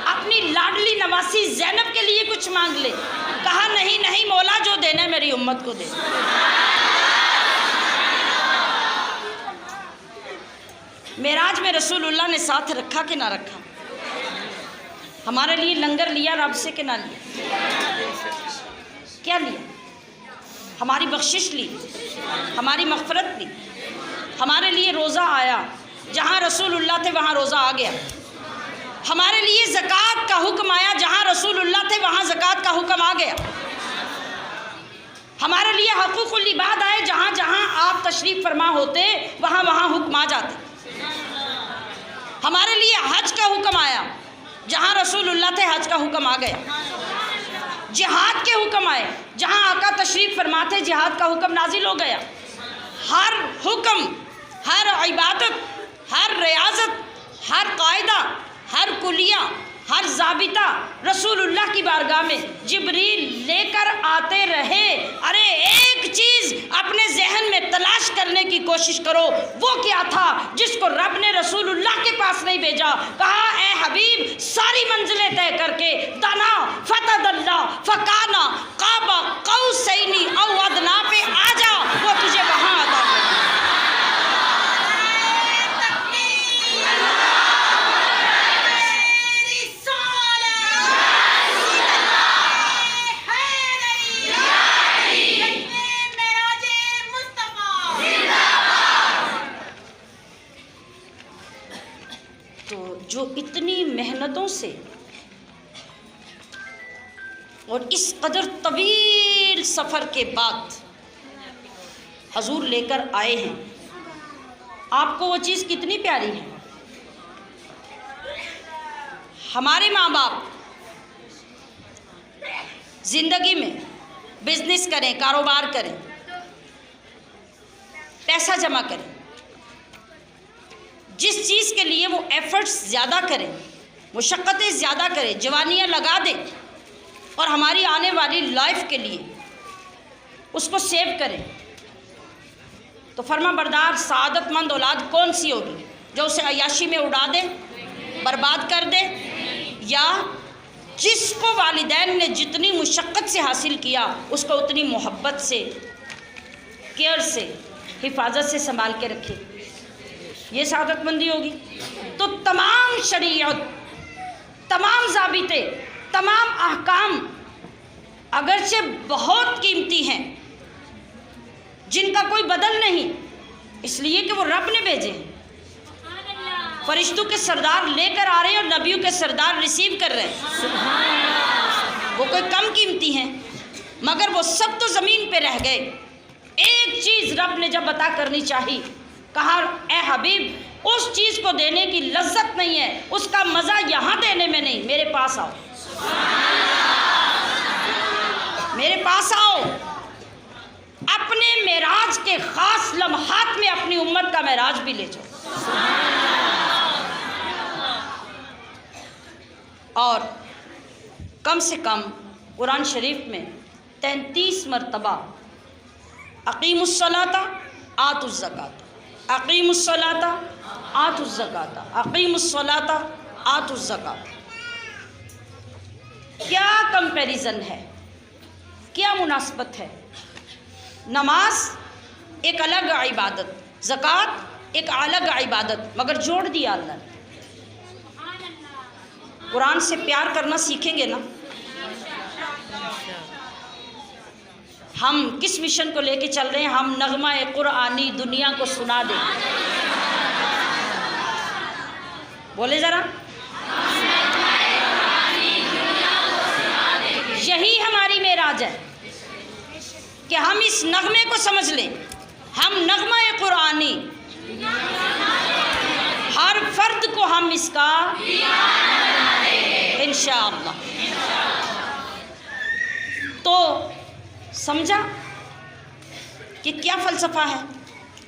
अपनी लाडली नवासी ज़ैनब के लिए कुछ मांग ले। कहा नहीं नहीं मौला, जो देना मेरी उम्मत को दे। मेराज में रसूलुल्लाह ने साथ रखा कि ना रखा? हमारे लिए लंगर लिया रब से कि ना लिया? क्या लिया? हमारी बख्शिश ली, हमारी मग़फ़िरत ली। हमारे लिए रोज़ा आया, जहाँ रसूलुल्लाह थे वहाँ रोज़ा आ गया। हमारे लिए ज़कात का हुक्म आया, जहाँ रसूलुल्लाह थे वहाँ ज़कात का हुक्म आ गया। हमारे लिए हक़ूक़ुल इबाद आए, जहाँ जहाँ आप तशरीफ़ फरमा होते वहाँ वहाँ हुक्म आ जाते। हमारे लिए हज का हुक्म आया, जहाँ रसूलुल्लाह थे हज का हुक्म आ गया। जिहाद के हुक्म आए, जहाँ आका तशरीफ़ फरमाते जिहाद का हुक्म नाजिल हो गया। हर हुक्म, हर इबादत, हर रियाजत, हर कायदा, हर कुलिया, हर ज़ाबिता रसूलुल्लाह की बारगाह में जिब्रील लेकर आते रहे। अरे एक चीज़ अपने जहन में तलाश करने की कोशिश करो, वो क्या था जिसको रब ने रसूलुल्लाह के पास नहीं भेजा? कहा ए हबीब, सारी मंजिलें तय करके दना फतदल्ला फकाना काबा कौसैनी औ अदना पे आ जा, वो तुझे वहाँ अता करेगा। जो इतनी मेहनतों से और इस कदर तवील सफ़र के बाद हजूर लेकर आए हैं, आपको वो चीज़ कितनी प्यारी है? हमारे माँ बाप ज़िंदगी में बिजनेस करें, कारोबार करें, पैसा जमा करें, जिस चीज़ के लिए वो एफ़र्ट्स ज़्यादा करें, मुशक्क़तें ज़्यादा करें, जवानियाँ लगा दें और हमारी आने वाली लाइफ के लिए उसको सेव करें, तो फर्मा बरदार सआदतमंद औलाद कौन सी होगी? जो उसे अय्याशी में उड़ा दे, बर्बाद कर दे, या जिसको वालिदैन ने जितनी मुशक्क़त से हासिल किया उसको उतनी मोहब्बत से, केयर से, हिफाजत से संभाल के रखे, ये सआदतमंदी होगी। तो तमाम शरीयत, तमाम ज़ाबिते, तमाम अहकाम अगरचे बहुत कीमती हैं, जिनका कोई बदल नहीं, इसलिए कि वो रब ने भेजे हैं। फरिश्तों के सरदार लेकर आ रहे हैं और नबियों के सरदार रिसीव कर रहे हैं। वो कोई कम कीमती हैं, मगर वो सब तो ज़मीन पे रह गए। एक चीज़ रब ने जब अता करनी चाहिए, कहा ए हबीब, उस चीज़ को देने की लज्जत नहीं है, उसका मज़ा यहाँ देने में नहीं, मेरे पास आओ, मेरे पास आओ। अपने मेराज के ख़ास लम्हात में अपनी उम्मत का मेराज भी ले जाओ। और कम से कम कुरान शरीफ में 33 मरतबा अक़ीमुस्सलाता आतुज़्ज़काता, अक़ीमुस्सलाता आतुज़्ज़काता, अक़ीमुस्सलाता आतुज़्ज़काता। क्या कंपैरिजन है, क्या मुनासबत है? नमाज एक अलग इबादत, ज़कात एक अलग इबादत, मगर जोड़ दिया अल्लाह ने। कुरान से प्यार करना सीखेंगे ना? हम किस मिशन को लेके चल रहे हैं? हम नगमा कुरानी दुनिया को सुना दें। बोले ज़रा, यही हमारी मेराज है कि हम इस नगमे को समझ लें। हम नगमा कुरानी, हर फर्द को हम इसका इंशाअल्लाह। तो समझा कि क्या फ़लसफ़ा है,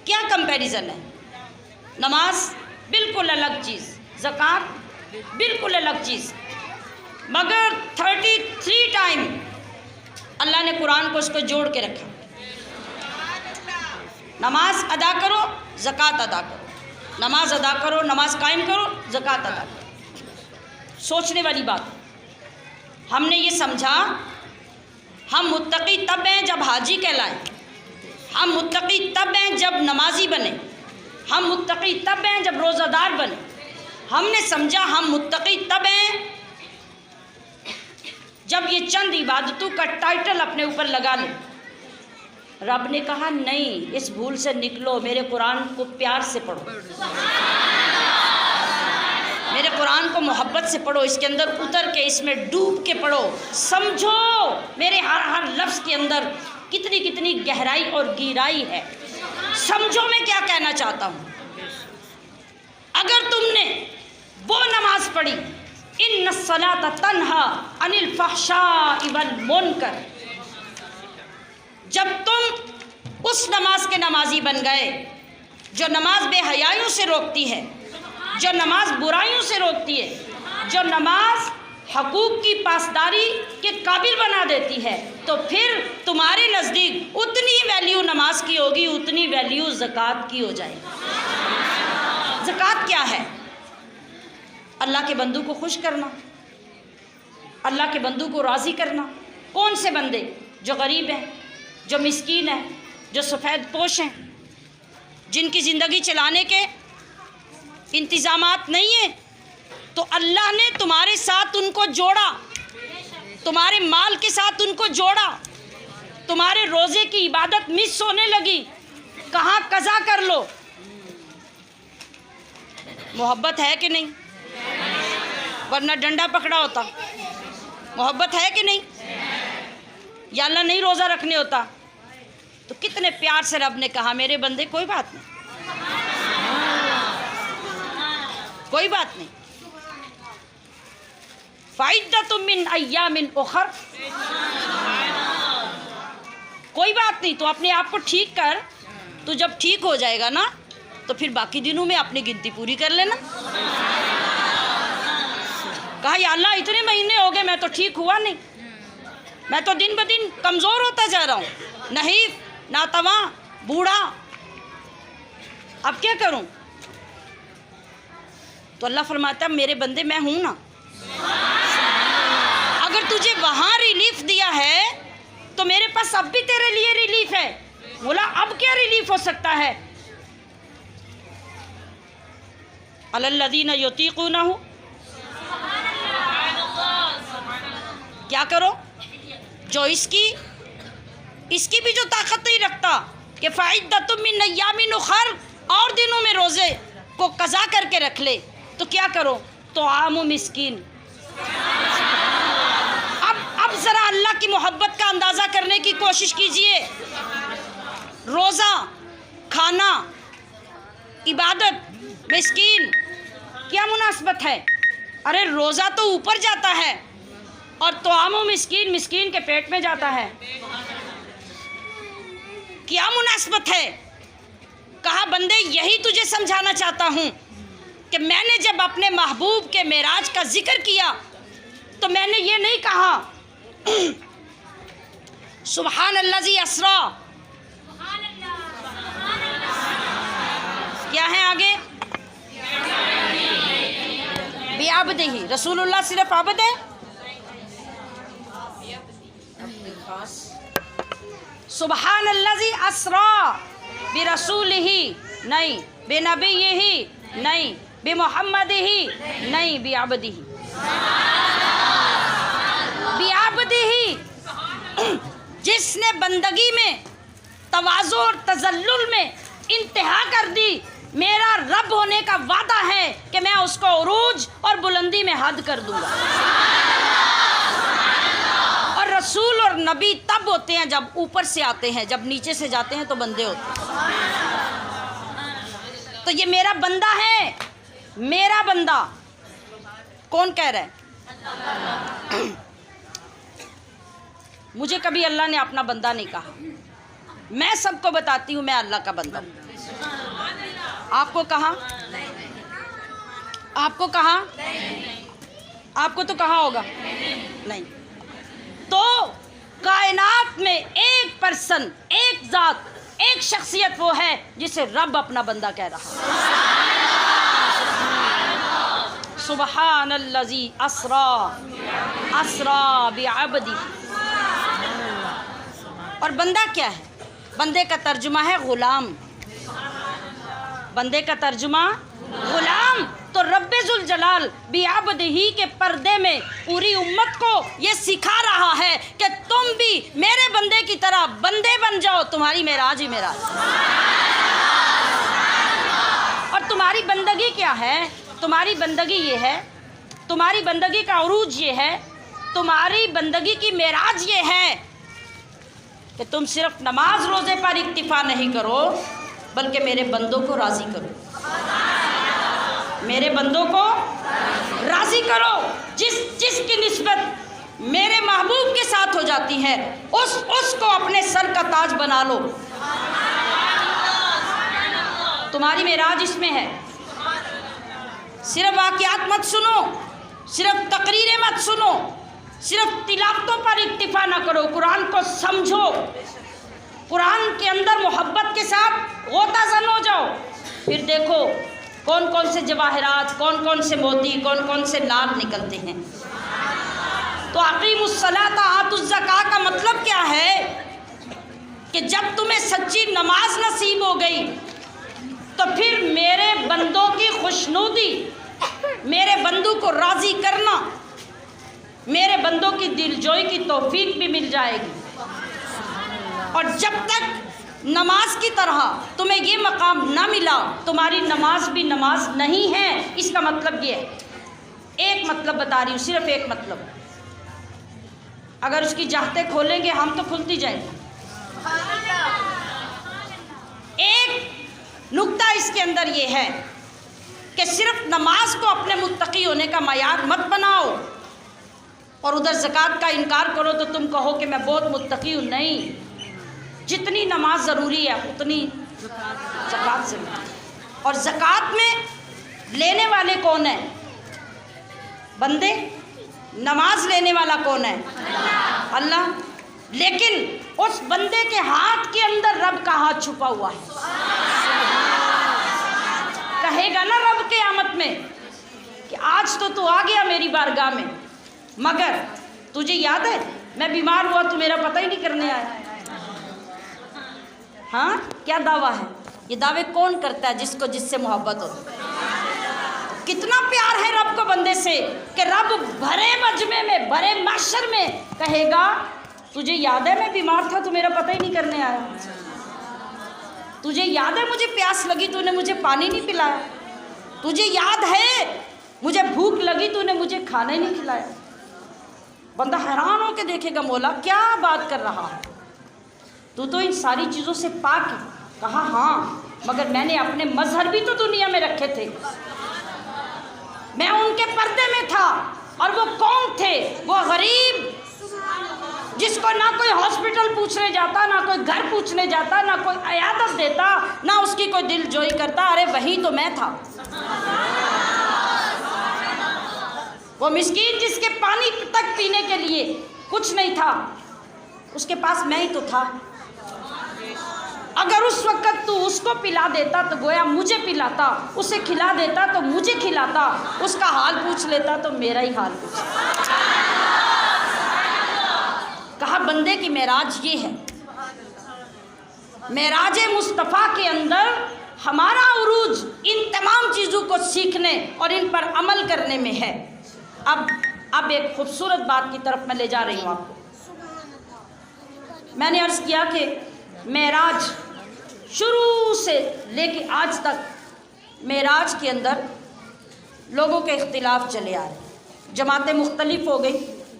क्या कंपैरिजन है? नमाज बिल्कुल अलग चीज़, ज़कात बिल्कुल अलग चीज़, मगर 33 टाइम अल्लाह ने कुरान को उसको जोड़ के रखा। नमाज अदा करो, ज़कात अदा करो, नमाज अदा करो, नमाज कायम करो, ज़कात अदा करो। सोचने वाली बात। हमने ये समझा हम मुत्तकी तब हैं जब हाजी कहलाएं, हम मुत्तकी तब हैं जब नमाजी बने, हम मुत्तकी तब हैं जब रोज़ादार बने। हमने समझा हम मुत्तकी तब हैं जब ये चंद इबादतों का टाइटल अपने ऊपर लगा लें। रब ने कहा नहीं, इस भूल से निकलो, मेरे कुरान को प्यार से पढ़ो, मेरे कुरान को मोहब्बत से पढ़ो, इसके अंदर उतर के, इसमें डूब के पढ़ो, समझो मेरे हर लफ्ज़ के अंदर कितनी कितनी गहराई और गहराई है, समझो मैं क्या कहना चाहता हूँ। अगर तुमने वो नमाज पढ़ी, इन्ना सलात तन्हा अनिल फहशाइ वल मुनकर, जब तुम उस नमाज के नमाजी बन गए जो नमाज बेहयाइयों से रोकती है, जो नमाज बुराइयों से रोकती है, जो नमाज हकूक़ की पासदारी के काबिल बना देती है, तो फिर तुम्हारे नज़दीक उतनी वैल्यू नमाज की होगी, उतनी वैल्यू ज़कात की हो जाएगी। ज़कात क्या है? अल्लाह के बंदू को खुश करना, अल्लाह के बंदू को राज़ी करना। कौन से बंदे? जो गरीब हैं, जो मिस्कीन हैं, जो सफ़ेद पोश हैं, जिनकी ज़िंदगी चलाने के इंतज़ामात नहीं है, तो अल्लाह ने तुम्हारे साथ उनको जोड़ा, तुम्हारे माल के साथ उनको जोड़ा। तुम्हारे रोज़े की इबादत मिस होने लगी, कहाँ कज़ा कर लो। मोहब्बत है कि नहीं? वरना डंडा पकड़ा होता। मोहब्बत है कि नहीं? या अल्लाह नहीं रोज़ा रखने होता तो कितने प्यार से रब ने कहा मेरे बंदे कोई बात नहीं, कोई बात नहीं, फ़ाइदतुम मिन अय्यामिन उखर, कोई बात नहीं, तो अपने आप को ठीक कर, तो जब ठीक हो जाएगा ना तो फिर बाकी दिनों में अपनी गिनती पूरी कर लेना। कहा या अल्लाह इतने महीने हो गए मैं तो ठीक हुआ नहीं, मैं तो दिन ब दिन कमज़ोर होता जा रहा हूँ, नहीफ, नातवा, बूढ़ा, अब क्या करूँ? तो अल्लाह फरमाता मेरे बंदे मैं हूँ ना, अगर तुझे वहाँ रिलीफ दिया है तो मेरे पास अब भी तेरे लिए रिलीफ है। बोला अब क्या रिलीफ हो सकता है? अलल्लज़ीना युतीक़ूनहु, क्या करो? जो इसकी भी जो ताकत नहीं रखता कि फ़ाइदतुम मिन अय्यामिन उखर, और दिनों में रोज़े को कज़ा करके रख ले, तो क्या करो? तो आमु मिस्कीन। अब ज़रा अल्लाह की मोहब्बत का अंदाज़ा करने की कोशिश कीजिए। रोज़ा, खाना, इबादत, मिस्कीन, क्या मुनासबत है? अरे रोज़ा तो ऊपर जाता है और तो आमो मिस्कीन, मिस्कीन के पेट में जाता है, क्या मुनासबत है? कहा बंदे यही तुझे समझाना चाहता हूँ कि मैंने जब अपने महबूब के मेराज का जिक्र किया तो मैंने ये नहीं कहा सुबहान अल्लाज़ी अस्रा, क्या है आगे? बिअब्दिही, रसूलुल्लाह सिर्फ अब्द है? सुबहान अल्लाज़ी अस्रा बिरसूलिही नहीं, बिनबीही नहीं, बिमुहम्मदिही नहीं, बिअब्दिही। बिअब्दिही, जिसने बंदगी में, तवाज़ु और तज़ल्लुल में इंतहा कर दी, मेरा रब होने का वादा है कि मैं उसको उरूज और बुलंदी में हद कर दूंगा। और रसूल और नबी तब होते हैं जब ऊपर से आते हैं, जब नीचे से जाते हैं तो बंदे होते हैं। तो ये मेरा बंदा है, मेरा बंदा। कौन कह रहा है? मुझे कभी अल्लाह ने अपना बंदा नहीं कहा, मैं सबको बताती हूँ मैं अल्लाह का बंदा हूँ। आपको कहा? आपको कहा? आपको तो कहाँ होगा? नहीं। तो कायनात में एक पर्सन, एक जात, एक शख्सियत वो है जिसे रब अपना बंदा कह रहा है। सुबहानल्लज़ी अस्रा बिअब्दी। और बंदा क्या है? बंदे का तर्जुमा है गुलाम। बंदे का तर्जुमा गुलाम। तो रब्बे जुल जलाल बिअब्दिही के पर्दे में पूरी उम्मत को ये सिखा रहा है कि तुम भी मेरे बंदे की तरह बंदे बन जाओ। तुम्हारी मेराज ही मेराज। और तुम्हारी बंदगी क्या है? तुम्हारी बंदगी ये है, तुम्हारी बंदगी का उरूज ये है, तुम्हारी बंदगी की मेराज ये है कि तुम सिर्फ नमाज रोज़े पर इक्तिफा नहीं करो, बल्कि मेरे बंदों को राज़ी करो। मेरे बंदों को राज़ी करो। जिसकी निस्बत मेरे महबूब के साथ हो जाती है उसको अपने सर का ताज बना लो। तुम्हारी मेराज इसमें है। सिर्फ वाक़ियात मत सुनो, सिर्फ तकरीरें मत सुनो, सिर्फ तिलावतों पर इक्तिफा ना करो। कुरान को समझो, कुरान के अंदर मोहब्बत के साथ गोताज़न हो जाओ। फिर देखो कौन कौन से जवाहरात, कौन कौन से मोती, कौन कौन से लाल निकलते हैं। तो अक़ीमुस्सलात आतुज़्ज़का का मतलब क्या है कि जब तुम्हें सच्ची नमाज नसीब हो गई तो फिर मेरे बंदों की खुशनुदी, मेरे बंदों को राज़ी करना, मेरे बंदों की दिलजोई की तौफीक भी मिल जाएगी। और जब तक नमाज की तरह तुम्हें ये मकाम ना मिला, तुम्हारी नमाज भी नमाज नहीं है। इसका मतलब ये है, एक मतलब बता रही हूँ, सिर्फ एक मतलब। अगर उसकी चाहते खोलेंगे हम तो खुलती जाएगी। एक नुक्ता इसके अंदर ये है कि सिर्फ नमाज को अपने मुत्तकी होने का मयार मत बनाओ और उधर ज़कात का इनकार करो तो तुम कहो कि मैं बहुत मुत्तकी हूँ। नहीं, जितनी नमाज ज़रूरी है उतनी ज़कात से। और ज़कात में लेने वाले कौन है? बंदे। नमाज लेने वाला कौन है? अल्लाह। लेकिन उस बंदे के हाथ के अंदर रब का हाथ छुपा हुआ है। कहेगा ना रब क़यामत में कि आज तो तू आ गया मेरी बारगाह में, मगर तुझे याद है मैं बीमार हुआ तो मेरा पता ही नहीं करने आया। हाँ, क्या दावा है ये? दावे कौन करता है? जिसको जिससे मोहब्बत हो। कितना प्यार है रब को बंदे से कि रब भरे मजमे में, भरे माशर में कहेगा तुझे याद है मैं बीमार था तो मेरा पता ही नहीं करने आया। तुझे याद है मुझे प्यास लगी तूने मुझे पानी नहीं पिलाया। तुझे याद है मुझे भूख लगी तूने मुझे खाना ही नहीं खिलाया। बंदा हैरान हो के देखेगा, मौला क्या बात कर रहा है, तू तो इन सारी चीज़ों से पाक है। कहा हाँ, मगर मैंने अपने मजहर भी तो दुनिया में रखे थे, मैं उनके पर्दे में था। और वो कौन थे? वो गरीब जिसको ना कोई हॉस्पिटल पूछने जाता, ना कोई घर पूछने जाता, ना कोई अयादत देता, ना उसकी कोई दिल जोई करता। अरे वही तो मैं था। वो मिस्कीन जिसके पानी तक पीने के लिए कुछ नहीं था, उसके पास मैं ही तो था। अगर उस वक़्त तू उसको पिला देता तो गोया मुझे पिलाता, उसे खिला देता तो मुझे खिलाता, उसका हाल पूछ लेता तो मेरा ही हाल पूछ। कहा बंदे की मेराज ये है। मेराज मुस्तफ़ा के अंदर हमारा उरूज इन तमाम चीज़ों को सीखने और इन पर अमल करने में है। अब एक खूबसूरत बात की तरफ मैं ले जा रही हूँ आपको। मैंने अर्ज़ किया कि मेराज शुरू से लेके आज तक मेराज के अंदर लोगों के इख्तिलाफ चले आ रहे। जमातें मुख्तलिफ हो गई।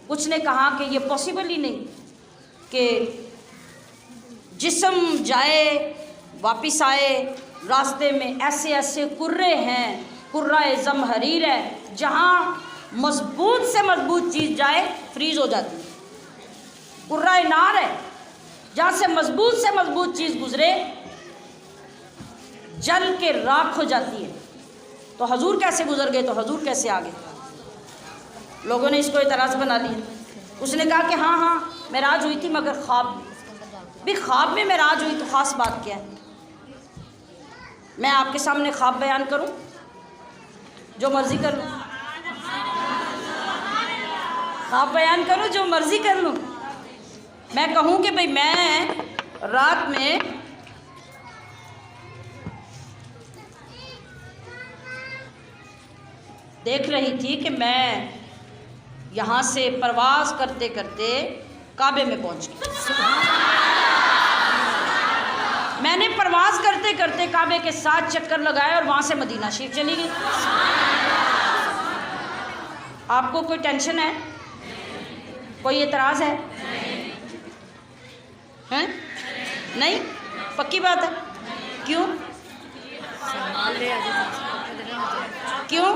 कुछ ने कहा कि ये पॉसिबल ही नहीं कि जिस्म जाए वापस आए, रास्ते में ऐसे ऐसे कुर्रे हैं, कुर्रा ज़महरीर है, जहाँ मजबूत से मजबूत चीज़ जाए फ्रीज़ हो जाती है। कुर्रा नार है, जहाँ से मजबूत चीज़ गुजरे जल के राख हो जाती है। तो हजूर कैसे गुजर गए, तो हजूर कैसे आ गए? लोगों ने इसको एतराज़ बना लिया। उसने कहा कि हाँ हाँ मेराज हुई थी, मगर ख्वाब भी, ख्वाब में मेराज हुई तो ख़ास बात क्या है? मैं आपके सामने ख्वाब बयान करूं, जो मर्ज़ी कर लूँ? ख्वाब बयान करूं जो मर्ज़ी कर लूँ? मैं कहूँ कि भाई मैं रात में देख रही थी कि मैं यहाँ से प्रवास करते करते काबे में पहुँच गई। मैंने प्रवास करते करते काबे के 7 चक्कर लगाए और वहाँ से मदीना शरीफ चली गई। आपको कोई टेंशन है? कोई एतराज़ है? हैं? नहीं? पक्की बात है? क्यों? क्यों?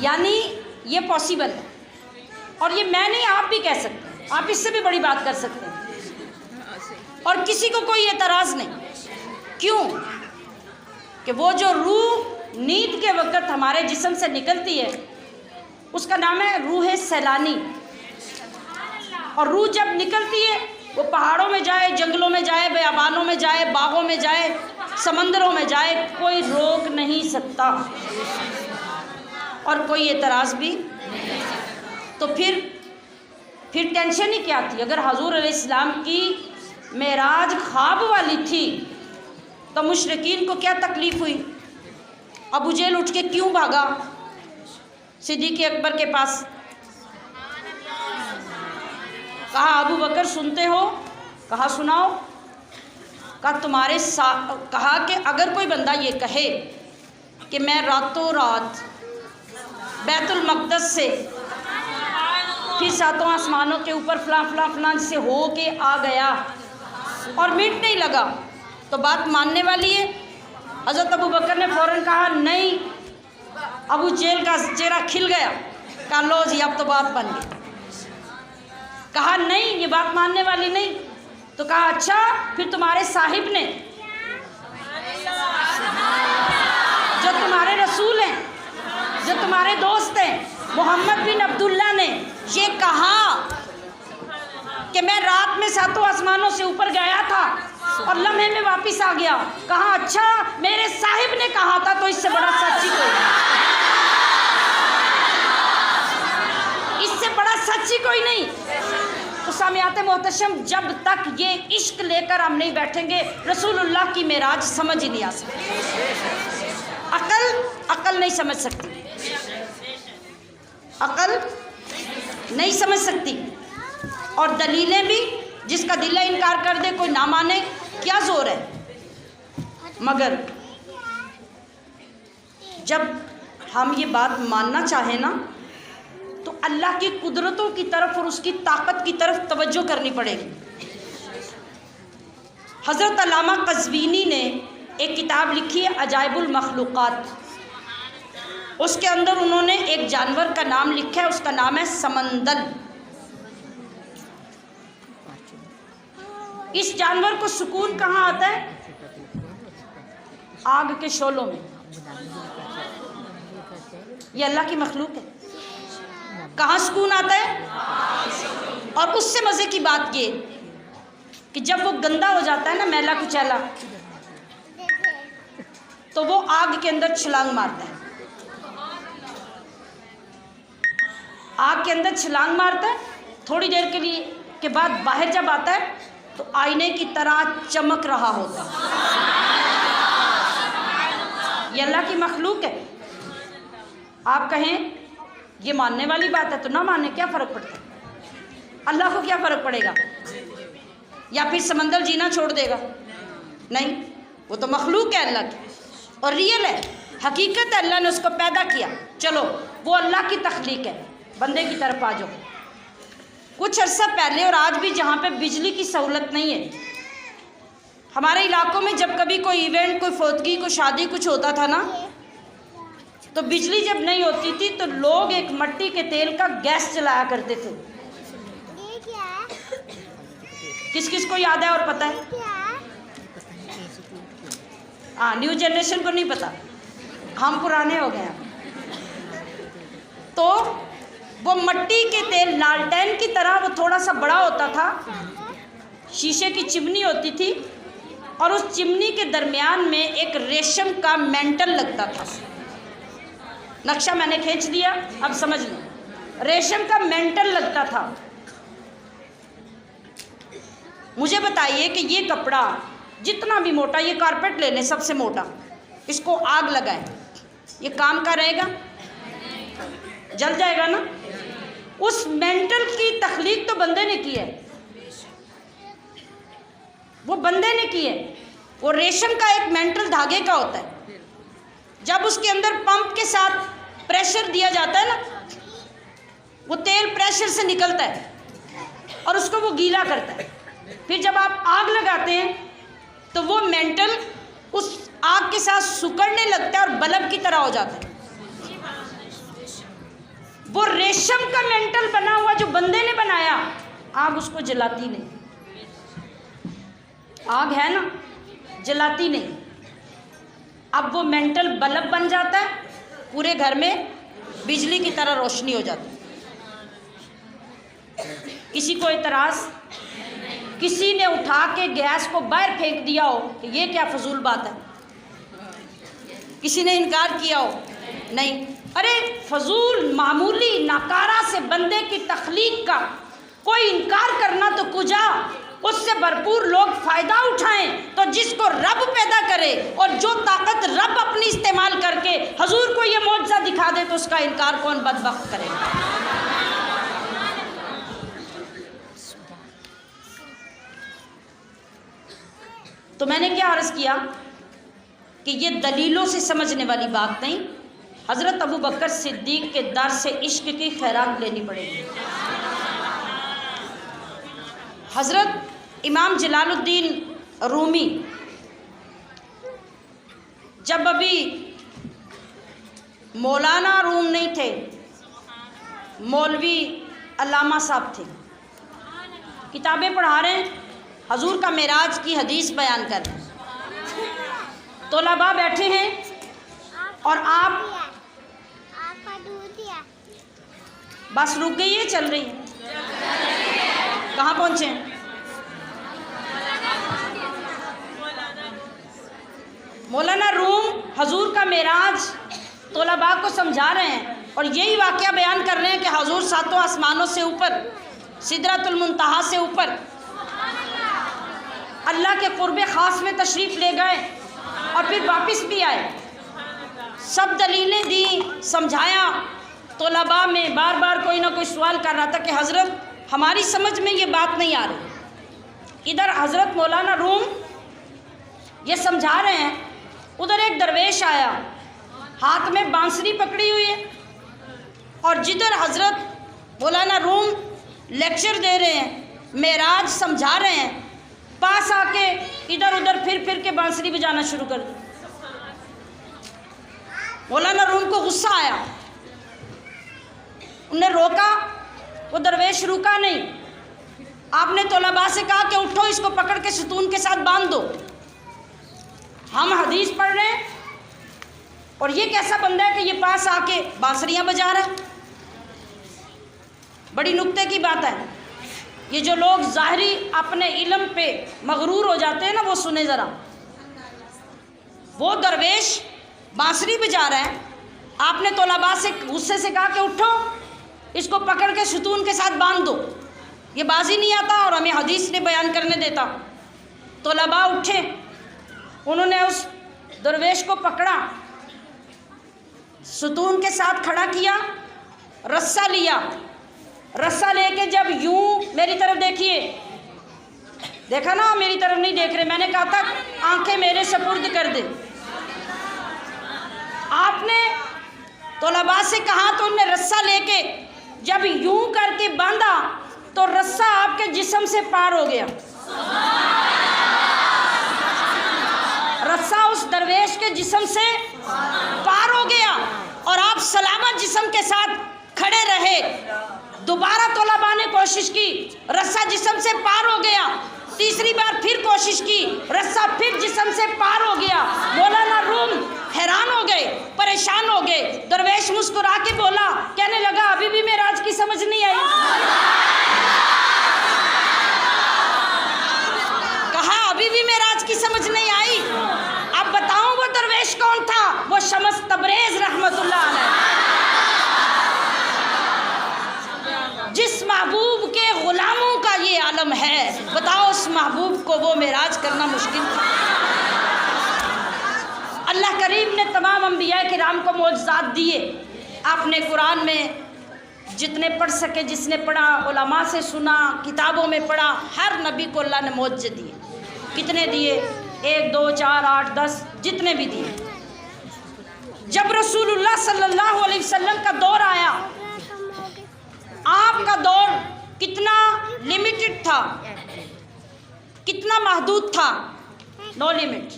यानी ये पॉसिबल है, और ये मैं नहीं, आप भी कह सकते, आप इससे भी बड़ी बात कर सकते हैं, और किसी को कोई एतराज़ नहीं। क्यों? कि वो जो रूह नींद के वक़्त हमारे जिस्म से निकलती है उसका नाम है रूह सैलानी। और रूह जब निकलती है वो पहाड़ों में जाए, जंगलों में जाए, बयाबानों में जाए, बागों में जाए, समंदरों में जाए, कोई रोक नहीं सकता और कोई एतराज़ भी। तो फिर टेंशन ही क्या थी? अगर हुज़ूर अलैहिस्सलाम की मेराज ख्वाब वाली थी तो मुशरिकीन को क्या तकलीफ़ हुई? अबू जहल उठ के क्यों भागा सिद्दीक़ अकबर के पास? कहा अबू बकर सुनते हो? कहा सुनाओ। कहा कि अगर कोई बंदा ये कहे कि मैं रातों रात बैतुल मक़दस से फिर 7 आसमानों के ऊपर फलां से हो के आ गया और मिनट नहीं लगा, तो बात मानने वाली है? हज़रत अबू बकर ने फ़ौरन कहा नहीं। अबू जहल का चेहरा खिल गया, कहा लो जी अब तो बात बन गई। कहा नहीं, ये बात मानने वाली नहीं। तो कहा अच्छा, फिर तुम्हारे साहिब ने, जो तुम्हारे रसूल हैं, जो तुम्हारे दोस्त हैं, मोहम्मद बिन अब्दुल्ला ने ये कहा कि मैं रात में 7 आसमानों से ऊपर गया था और लम्हे में वापस आ गया। कहा अच्छा, मेरे साहिब ने कहा था, तो इससे बड़ा सच्ची कोई नहीं, इससे बड़ा सच्ची कोई नहीं। तो सामियात मोहतशम, जब तक ये इश्क लेकर हम नहीं बैठेंगे रसूलुल्लाह की मेराज समझ ही नहीं आ सकती। अकल नहीं समझ सकती, अकल नहीं समझ सकती। और दलीलें भी, जिसका दिल इनकार कर दे, कोई ना माने, क्या जोर है? मगर जब हम ये बात मानना चाहें ना, तो अल्लाह की कुदरतों की तरफ और उसकी ताकत की तरफ तवज्जो करनी पड़ेगी। हज़रत अल्लामा कज़वीनी ने एक किताब लिखी है अजाइबुल मखलूक़ात। उसके अंदर उन्होंने एक जानवर का नाम लिखा है, उसका नाम है समंदल। इस जानवर को सुकून कहाँ आता है? आग के शोलों में। ये अल्लाह की मखलूक है। कहाँ सुकून आता है? और उससे मज़े की बात ये कि जब वो गंदा हो जाता है ना, मैला कुचैला, तो वो आग के अंदर छलांग मारता है। आग के अंदर छलांग मारता है, थोड़ी देर के लिए के बाद बाहर जब आता है तो आईने की तरह चमक रहा होता है। ये अल्लाह की मखलूक है। आप कहें ये मानने वाली बात है तो ना माने, क्या फ़र्क पड़ता है? अल्लाह को क्या फ़र्क पड़ेगा? या फिर समंदर जीना छोड़ देगा? नहीं, वो तो मखलूक है अल्लाह की और रियल है, हकीकत है, अल्लाह ने उसको पैदा किया। चलो, वो अल्लाह की तख्लीक है। बंदे की तरफ आ जाओ। कुछ अर्सा पहले और आज भी जहाँ पे बिजली की सहूलत नहीं है, हमारे इलाकों में जब कभी कोई इवेंट, कोई फौतगी, कोई शादी, कुछ होता था ना, तो बिजली जब नहीं होती थी तो लोग एक मट्टी के तेल का गैस जलाया करते थे। किस किस को याद है और पता है? हाँ, न्यू जनरेशन को नहीं पता, हम पुराने हो गए हैं। तो वो मिट्टी के तेल लालटेन की तरह वो थोड़ा सा बड़ा होता था, शीशे की चिमनी होती थी और उस चिमनी के दरमियान में एक रेशम का मेंटल लगता था। नक्शा मैंने खींच दिया, अब समझ लो। रेशम का मेंटल लगता था। मुझे बताइए कि ये कपड़ा जितना भी मोटा, ये कारपेट ले लें सबसे मोटा, इसको आग लगाएं, ये काम का रहेगा? जल जाएगा ना। उस मेंटल की तख्लीक तो बंदे ने की है, वो बंदे ने की है। वो रेशम का एक मेंटल धागे का होता है। जब उसके अंदर पंप के साथ प्रेशर दिया जाता है ना, वो तेल प्रेशर से निकलता है और उसको वो गीला करता है। फिर जब आप आग लगाते हैं तो वो मेंटल उस आग के साथ सिकुड़ने लगता है और बल्ब की तरह हो जाता है। वो रेशम का मेंटल बना हुआ जो बंदे ने बनाया, आग उसको जलाती नहीं। आग है ना, जलाती नहीं। अब वो मेंटल बल्ब बन जाता है, पूरे घर में बिजली की तरह रोशनी हो जाती है। किसी को इतराज़? किसी ने उठा के गैस को बाहर फेंक दिया हो कि ये क्या फजूल बात है? किसी ने इनकार किया हो? नहीं। अरे फजूल मामूली नाकारा से बंदे की तख्लीक का कोई इनकार करना तो कुजा, उससे भरपूर लोग फ़ायदा उठाएं। तो जिसको रब पैदा करे और जो ताकत रब अपनी इस्तेमाल करके हजूर को ये मौजज़ा दिखा दे, तो उसका इनकार कौन बदबख्त करेगा? तो मैंने क्या अर्ज़ किया कि ये दलीलों से समझने वाली बात नहीं। हज़रत अबू बकर सिद्दीक़ के दर से इश्क की खैरात लेनी पड़ेगी। हज़रत इमाम जलालुद्दीन रूमी जब अभी मौलाना रूम नहीं थे, मौलवी अल्लामा साहब थे, किताबें पढ़ा रहे हैं, हजूर का मेराज की हदीस बयान कर रहे हैं। तोलबा बैठे हैं और आप बस रुक गई है, चल रही है? कहाँ पहुँचे? मौलाना रूम हजूर का मेराज तोलबा को समझा रहे हैं और यही वाक़या बयान कर रहे हैं कि हजूर सातों आसमानों से ऊपर, सिदरतुल मुंतहा से ऊपर अल्लाह के कुर्बे ख़ास में तशरीफ़ ले गए और फिर वापस भी आए। सब दलीलें दी, समझाया। तोलबा में बार बार कोई ना कोई सवाल कर रहा था कि हज़रत हमारी समझ में ये बात नहीं आ रही। इधर हज़रत मौलाना रूम ये समझा रहे हैं, उधर एक दरवेश आया, हाथ में बांसुरी पकड़ी हुई है, और जिधर हज़रत मौलाना रूम लेक्चर दे रहे हैं, मेराज समझा रहे हैं, पास आके इधर उधर फिर के बांसुरी बजाना शुरू कर दी। मौलाना रूम को गुस्सा आया, उन्हें रोका, वो दरवेश रुका नहीं। आपने तोलबा से कहा कि उठो, इसको पकड़ के सुतून के साथ बांध दो, हम हदीस पढ़ रहे हैं और ये कैसा बंदा है कि ये पास आके बांसुरियाँ बजा रहा है। बड़ी नुक्ते की बात है। ये जो लोग ज़ाहरी अपने इल्म पे मगरूर हो जाते हैं ना, वो सुने ज़रा। वो दरवेश बांसुरी बजा रहा है, आपने तोलबा से गुस्से से कहा कि उठो, इसको पकड़ के सुतून के साथ बांध दो, ये बाजी नहीं आता और हमें हदीस ने बयान करने देता। तोलबा उठे, उन्होंने उस दरवेश को पकड़ा, सुतून के साथ खड़ा किया, रस्सा लिया, रस्सा लेके जब यूं मेरी तरफ देखिए, देखा ना, मेरी तरफ नहीं देख रहे, मैंने कहा था आंखें मेरे सपुर्द कर दे। आपने तोलबा से कहा तो उन्होंने रस्सा लेके जब यूं करके बांधा तो रस्सा आपके जिस्म से पार हो गया। रस्सा उस दरवेश के जिस्म से पार हो गया और आप सलामत जिस्म के साथ खड़े रहे। दोबारा तोलबा ने कोशिश की, रस्सा जिस्म से पार हो गया, तीसरी बार फिर कोशिश की, रस्सा फिर जिस्म से पार हो गया। मौलाना रूम हैरान हो गए, परेशान हो गए। दरवेश मुस्कुरा के बोला, कहने लगा अभी भी मेराज की समझ नहीं आई। कहा अभी भी मेराज की समझ नहीं आई। अब बताऊं वो दरवेश कौन था? वो शम्स तबरेज रहमतुल्लाह अलैह। जिस महबूब के गुलामों का ये आलम है, बताओ उस महबूब को वो मेराज करना मुश्किल था। अल्लाह करीम ने तमाम अंबिया किराम को मौजज़ात दिए। आपने कुरान में जितने पढ़ सके, जिसने पढ़ा, उलमा से सुना, किताबों में पढ़ा, हर नबी को अल्लाह ने मौजज़े दिए। कितने दिए? 1, 2, 4, 8, 10, जितने भी दिए। जब रसूलुल्लाह सल्लल्लाहु अलैहि वसल्लम का दौर आया, आपका दौर कितना लिमिटेड था, कितना महदूद था? No limit.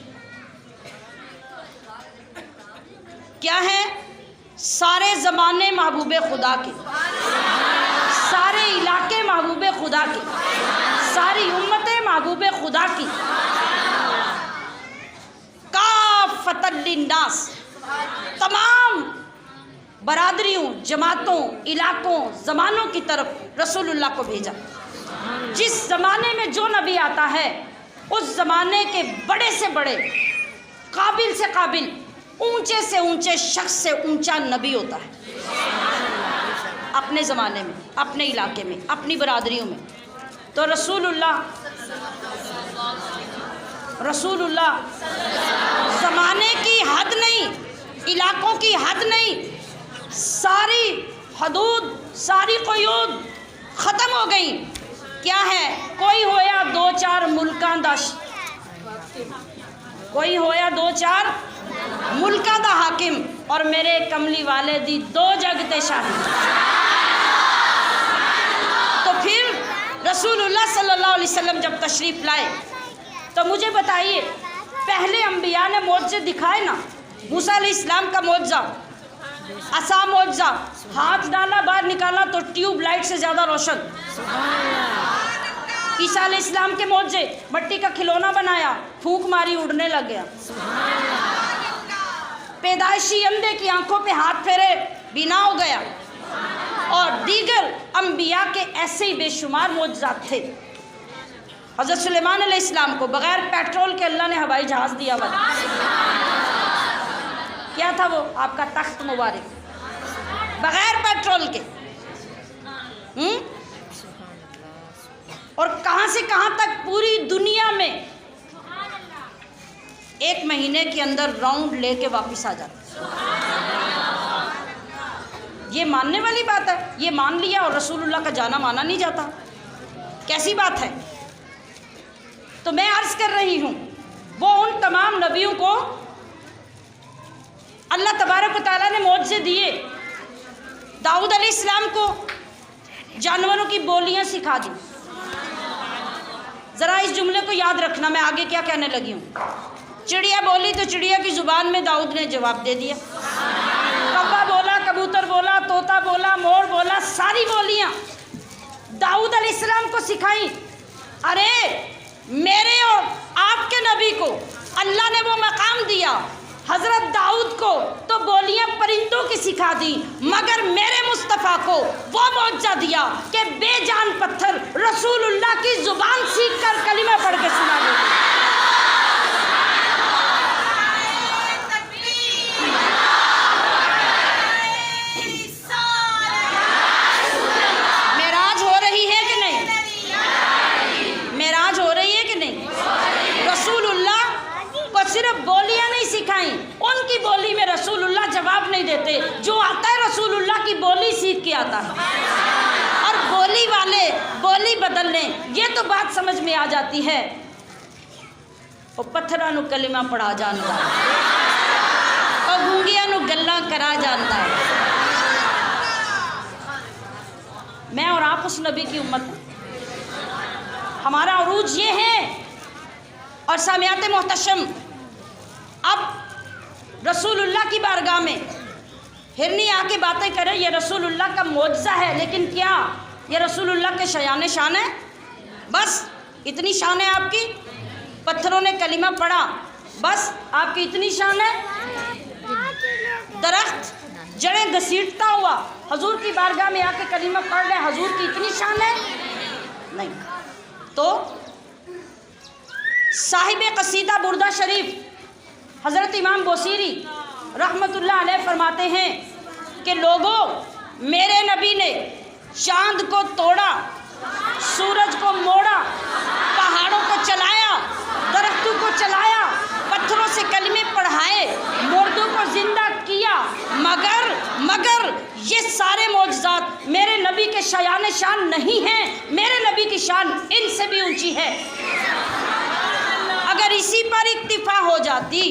क्या है? सारे ज़माने महबूबे खुदा के, सारे इलाके महबूबे खुदा के, सारी उम्मतें महबूबे खुदा की। काफ़तन लिन्नास, तमाम बरादरियों, जमातों, इलाकों, ज़मानों की तरफ रसूलुल्लाह को भेजा। जिस ज़माने में जो नबी आता है, उस ज़माने के बड़े से बड़े, काबिल से काबिल, ऊंचे से ऊंचे शख्स से ऊंचा नबी होता है अपने ज़माने में, अपने इलाके में, अपनी बरादरियों में। तो रसूलुल्लाह ज़माने की हद नहीं, इलाकों की हद नहीं, सारी हदूद, सारी क़ुयूद ख़त्म हो गई। क्या है? कोई होया 2-4 मुल्कां दा, कोई होया 2-4 मुल्कां दा हाकिम, और मेरे कमली वाले दी 2 जग ते शाही। तो फिर रसूलुल्लाह सल्लल्लाहु अलैहि वसल्लम जब तशरीफ़ लाए, तो मुझे बताइए, पहले अंबिया ने मौजज़े दिखाए ना। मूसा अलैहिस्सलाम का मौजज़ा, असा मौजज़ा, हाथ डाला बाहर निकाला तो ट्यूब लाइट से ज़्यादा रोशन। ईसा अलैहिस्सलाम के मौजज़े, मिट्टी का खिलौना बनाया, फूंक मारी, उड़ने लग गया। पैदाइशी अंधे की आंखों पे हाथ फेरे, बिना हो गया। और दीगर अंबिया के ऐसे ही बेशुमार मौजज़ात थे। हज़रत सुलेमान अलैहिस्सलाम को बग़ैर पेट्रोल के अल्लाह ने हवाई जहाज़ दिया हुआ। क्या था वो? आपका तख्त मुबारक, बग़ैर पेट्रोल के। और कहाँ से कहाँ तक पूरी दुनिया में 1 महीने के अंदर राउंड लेके वापस आ जाता। ये मानने वाली बात है? ये मान लिया और रसूलुल्लाह का जाना माना नहीं जाता, कैसी बात है? तो मैं अर्ज़ कर रही हूँ, वो उन तमाम नबियों को अल्लाह तबारक व तआला ने मौजज़े दिए। दाऊद अलैहिस्सलाम को जानवरों की बोलियां सिखा दी। ज़रा इस जुमले को याद रखना, मैं आगे क्या कहने लगी हूँ। चिड़िया बोली तो चिड़िया की ज़ुबान में दाऊद ने जवाब दे दिया। कौवा बोला, कबूतर बोला, तोता बोला, मोर बोला, सारी बोलियां दाऊद अलैहिस्सलाम को सिखाई। अरे मेरे और आपके नबी को अल्लाह ने वो मकाम दिया, हज़रत दाऊद को तो बोलियां परिंदों की सिखा दी, मगर मेरे मुस्तफ़ा को वो मौजज़ा दिया कि बेजान पत्थर रसूलुल्लाह की ज़ुबान सीख कर कलिमा पढ़ के सुना देते। मेराज हो रही है कि नहीं? मेराज हो रही है कि नहीं? रसूलुल्लाह को सिर्फ बोलियां नहीं सिखाई, उनकी बोली में रसूलुल्लाह जवाब नहीं देते। जो आता है रसूलुल्लाह की बोली सीख के आता है, और बोली वाले बोली बदल लें, ये तो बात समझ में आ जाती है। वो पत्थरां नू कलिमा पढ़ा जानता है, और गूंगियां नू गल्लां करा जानता है। मैं और आप उस नबी की उम्मत, हमारा अरूज ये है। और सामियात मोहतशम, अब रसूलुल्लाह की बारगाह में हिरनी आके बातें करें, ये रसूलुल्लाह का मौजज़ा है, लेकिन क्या ये रसूलुल्लाह के शयान शान है? बस इतनी शान है आपकी। पत्थरों ने कलिमा पढ़ा, बस आपकी इतनी शान है। दरख्त जड़ें घसीटता हुआ हजूर की बारगाह में आके कलिमा पढ़ रहे, हजूर की इतनी शान है? नहीं। तो साहिब कसीदा बुर्दा शरीफ हज़रत इमाम बोसीरी रहमतुल्लाह अलैह फरमाते हैं कि लोगों, मेरे नबी ने चांद को तोड़ा, सूरज को मोड़ा, पहाड़ों को चलाया, दरख्तों को चलाया, पत्थरों से कलमे पढ़ाए, मुर्दों को जिंदा किया, मगर ये सारे मौजज़ात मेरे नबी के शायान शान नहीं हैं। मेरे नबी की शान इनसे भी ऊंची है। अगर इसी पर इक्तिफा हो जाती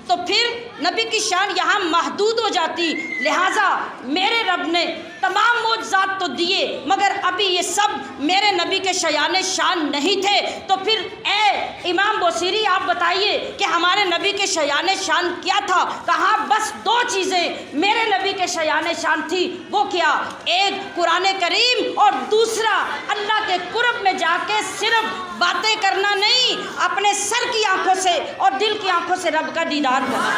तो फिर नबी की शान यहाँ महदूद हो जाती। लिहाजा मेरे रब ने तमाम मौजज़ात तो दिए, मगर अभी ये सब मेरे नबी के शयान शान नहीं थे। तो फिर ए इमाम बोसीरी, आप बताइए कि हमारे नबी के शयान शान क्या था? कहा बस दो चीज़ें मेरे नबी के शयान शान थी। वो क्या? एक कुरान करीम और दूसरा अल्लाह के कुर्ब में जाके सिर्फ बातें करना नहीं, अपने सर की आंखों से और दिल की आंखों से रब का दीदार करना।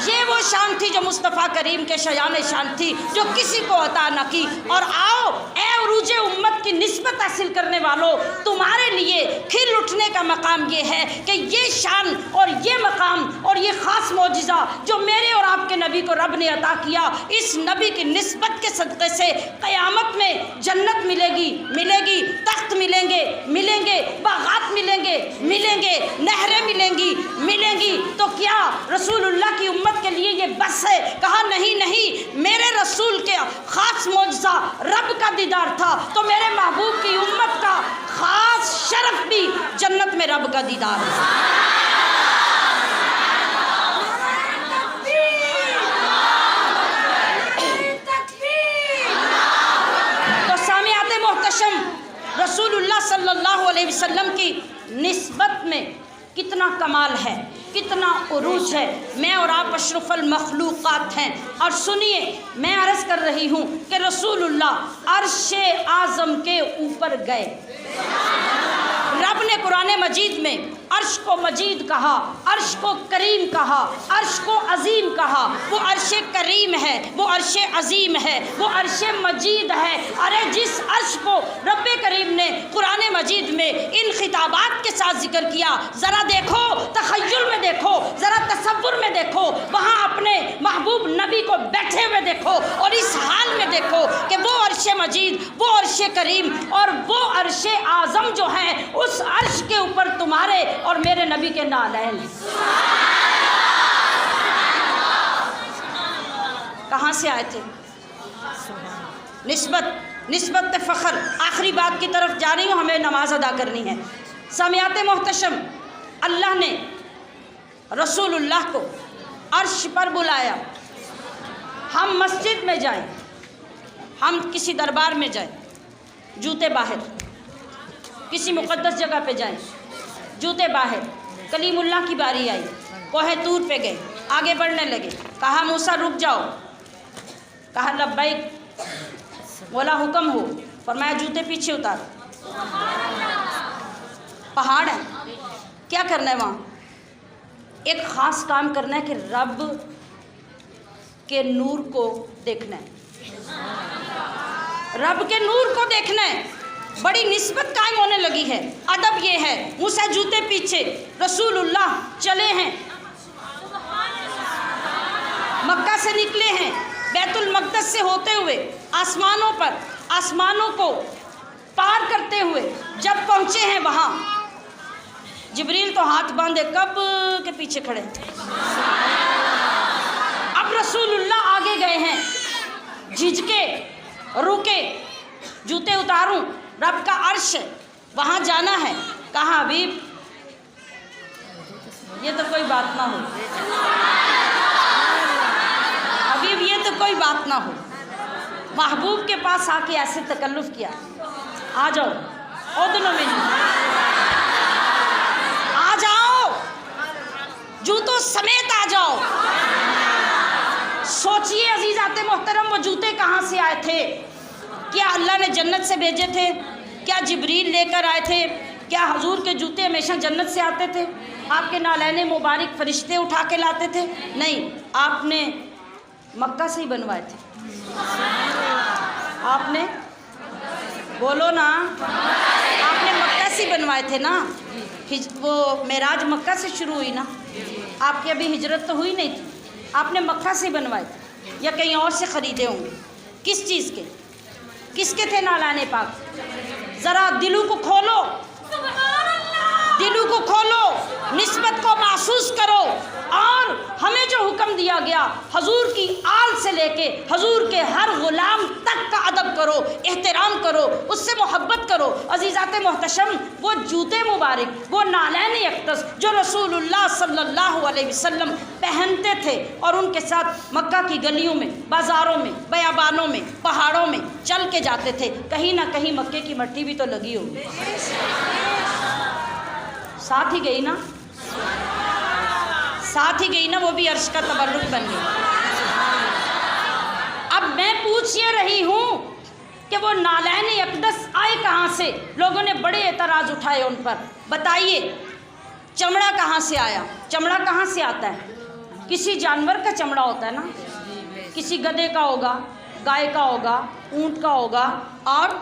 ये वो शान थी जो मुस्तफ़ा करीम के शयान शान थी, जो किसी को अता न की। और आओ ए उरूज उम्मत की निस्बत हासिल करने वालों, तुम्हारे लिए खिल उठने का मकाम ये है कि ये शान और ये मकाम और ये ख़ास मौजिज़ा जो मेरे और आपके नबी को रब ने अता किया, इस नबी की निस्बत के सदक़े से क़यामत में जन्नत मिलेगी, तख्त मिलेंगे, बागात मिलेंगे, नहरें मिलेंगी। तो क्या रसूलुल्लाह की उम्मत के लिए ये बस है? कहा नहीं, मेरे रसूल के ख़ास मौजज़ा रब का दीदार था, तो मेरे महबूब की उम्मत का ख़ास शरफ भी जन्नत में रब का दीदार है। रसूलुल्लाह सल्लल्लाहु अलैहि वसल्लम की निस्बत में कितना कमाल है, कितना उरूज है। मैं और आप अशरफुल मखलूक़ात हैं। और सुनिए, मैं अर्ज़ कर रही हूँ कि रसूलुल्लाह अर्शे आज़म के ऊपर गए। रब ने कुरान मजीद में अर्श को मजीद कहा, अर्श को करीम कहा, अर्श को अजीम कहा। वो अर्श करीम है, वो अर्श अजीम है, वो अर्श मजीद है। अरे जिस अर्श को रब करीम ने कुरान मजीद में इन खिताबात के साथ जिक्र किया, ज़रा देखो, तख़य्युल में देखो, ज़रा तसव्वुर में देखो, वहाँ अपने महबूब नबी को बैठे हुए देखो और इस हाल में देखो कि वो अर्श मजीद, वो अर्श करीम और वो अर्श आज़म जो है, उस अर्श के ऊपर तुम्हारे और मेरे नबी के नालैन हैं। कहाँ से आए थे? निस्बत फ़ख्र। आखिरी बात की तरफ जा रही हूँ, हमें नमाज अदा करनी है। सामियात मोहतशम, अल्लाह ने रसूलुल्लाह को अर्श पर बुलाया। हम मस्जिद में जाएं, हम किसी दरबार में जाएं, जूते बाहर, किसी मुक़द्दस जगह पे जाएं, जूते बाहर। कलीमुल्लाह की बारी आई, कोहे तूर पे गए, आगे बढ़ने लगे। कहा मूसा रुक जाओ, कहा लब्बैक, बोला हुक्म हो, फरमाया जूते पीछे उतारो। पहाड़ है, क्या करना है वहाँ? एक ख़ास काम करना है कि रब के नूर को देखना है, रब के नूर को देखना है। बड़ी निस्बत कायम होने लगी है। अदब ये है, मूसा जूते पीछे, रसूलुल्लाह चले हैं, मक्का से निकले हैं, बैतुल मक़दस से होते हुए आसमानों को पार करते हुए जब पहुँचे हैं वहाँ, जिब्रील तो हाथ बांधे कब के पीछे खड़े। अब रसूलुल्लाह आगे गए हैं, झिझके, रुके, जूते उतारूं, रब का अर्श है, वहाँ जाना है। कहा हबीब ये तो कोई बात ना हो, हबीब ये तो कोई बात ना हो। महबूब के पास आके ऐसे तकल्लुफ़ किया, आ जाओ, ओदनों में आ जाओ, जूतों समेत आ जाओ। सोचिए अजीज़ाते मोहतरम, वो जूते कहाँ से आए थे? क्या अल्लाह ने जन्नत से भेजे थे? क्या जिब्रील लेकर आए थे? क्या हुजूर के जूते हमेशा जन्नत से आते थे? आपके नालैने मुबारक फरिश्ते उठा के लाते थे? नहीं, आपने मक्का से ही बनवाए थे। आपने बोलो ना, आपने मक्का से बनवाए थे ना। वो मेराज मक्का से शुरू हुई ना, आपकी अभी हिजरत तो हुई नहीं थी, आपने मक्का से बनवाए थे या कहीं और से ख़रीदे होंगे? किस चीज़ के, किसके थे नालाने पाक? ज़रा दिलों को खोलो, दिलों को खोलो, निस्बत को महसूस करो। और हमें जो हुक्म दिया गया, हुजूर की आल से लेके हुजूर के हर गुलाम तक का अदब करो, एहतराम करो, उससे मोहब्बत करो। अजीज़ात मोहतशम, वो जूते मुबारक, वो नालैन अक़दस जो रसूलुल्लाह सल्लल्लाहु अलैहि वसल्लम पहनते थे और उनके साथ मक्का की गलियों में, बाज़ारों में, बयाबानों में, पहाड़ों में चल के जाते थे, कहीं ना कहीं मक्के की मट्टी भी तो लगी होगी, साथ ही गई ना, साथ ही गई ना, वो भी अर्श का तबर्रुक बन गई। अब मैं पूछ ये रही हूँ कि वो नालैन अक़दस आए कहाँ से? लोगों ने बड़े एतराज़ उठाए उन पर। बताइए, चमड़ा कहाँ से आया? चमड़ा कहाँ से आता है? किसी जानवर का चमड़ा होता है ना, किसी गधे का होगा, गाय का होगा, ऊँट का होगा, और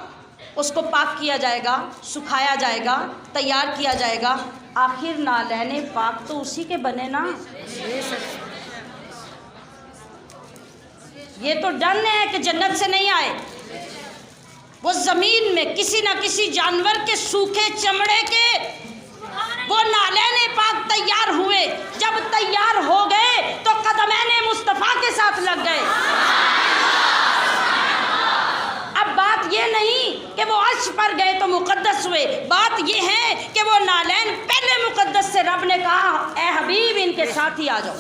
उसको पाक किया जाएगा, सुखाया जाएगा, तैयार किया जाएगा। आखिर नालैन पाक तो उसी के बने ना। ये तो डन है कि जन्नत से नहीं आए, वो ज़मीन में किसी न किसी जानवर के सूखे चमड़े के वो नालैन पाक तैयार हुए। जब तैयार हो गए तो कदमैन मुस्तफ़ा के साथ लग गए। अब बात ये नहीं कि वो अर्श पर गए तो मुक़द्दस हुए, बात ये है कि वो नालैन पहले मुक़द्दस से रब ने कहा, ए हबीब इनके साथ ही आ जाओ।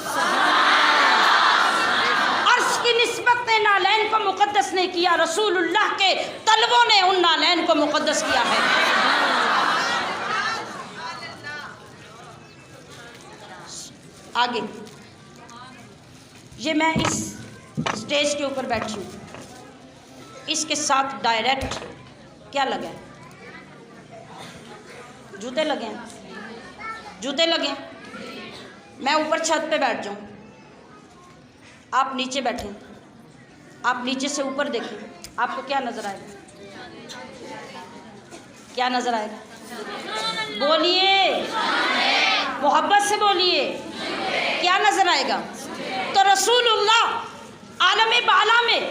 अर्श की निस्बत ने नालैन को मुक़द्दस नहीं किया, रसूलुल्लाह के तलबों ने उन नालैन को मुक़द्दस किया है। आगे ये मैं इस स्टेज के ऊपर बैठी हूँ, इसके साथ डायरेक्ट क्या लगा है? जूते लगे हैं, जूते लगे। मैं ऊपर छत पे बैठ जाऊँ, आप नीचे बैठें, आप नीचे से ऊपर देखें, आपको क्या नज़र आएगा? क्या नज़र आएगा? बोलिए, मोहब्बत से बोलिए, क्या नज़र आएगा? तो रसूलुल्लाह आलम बाला में,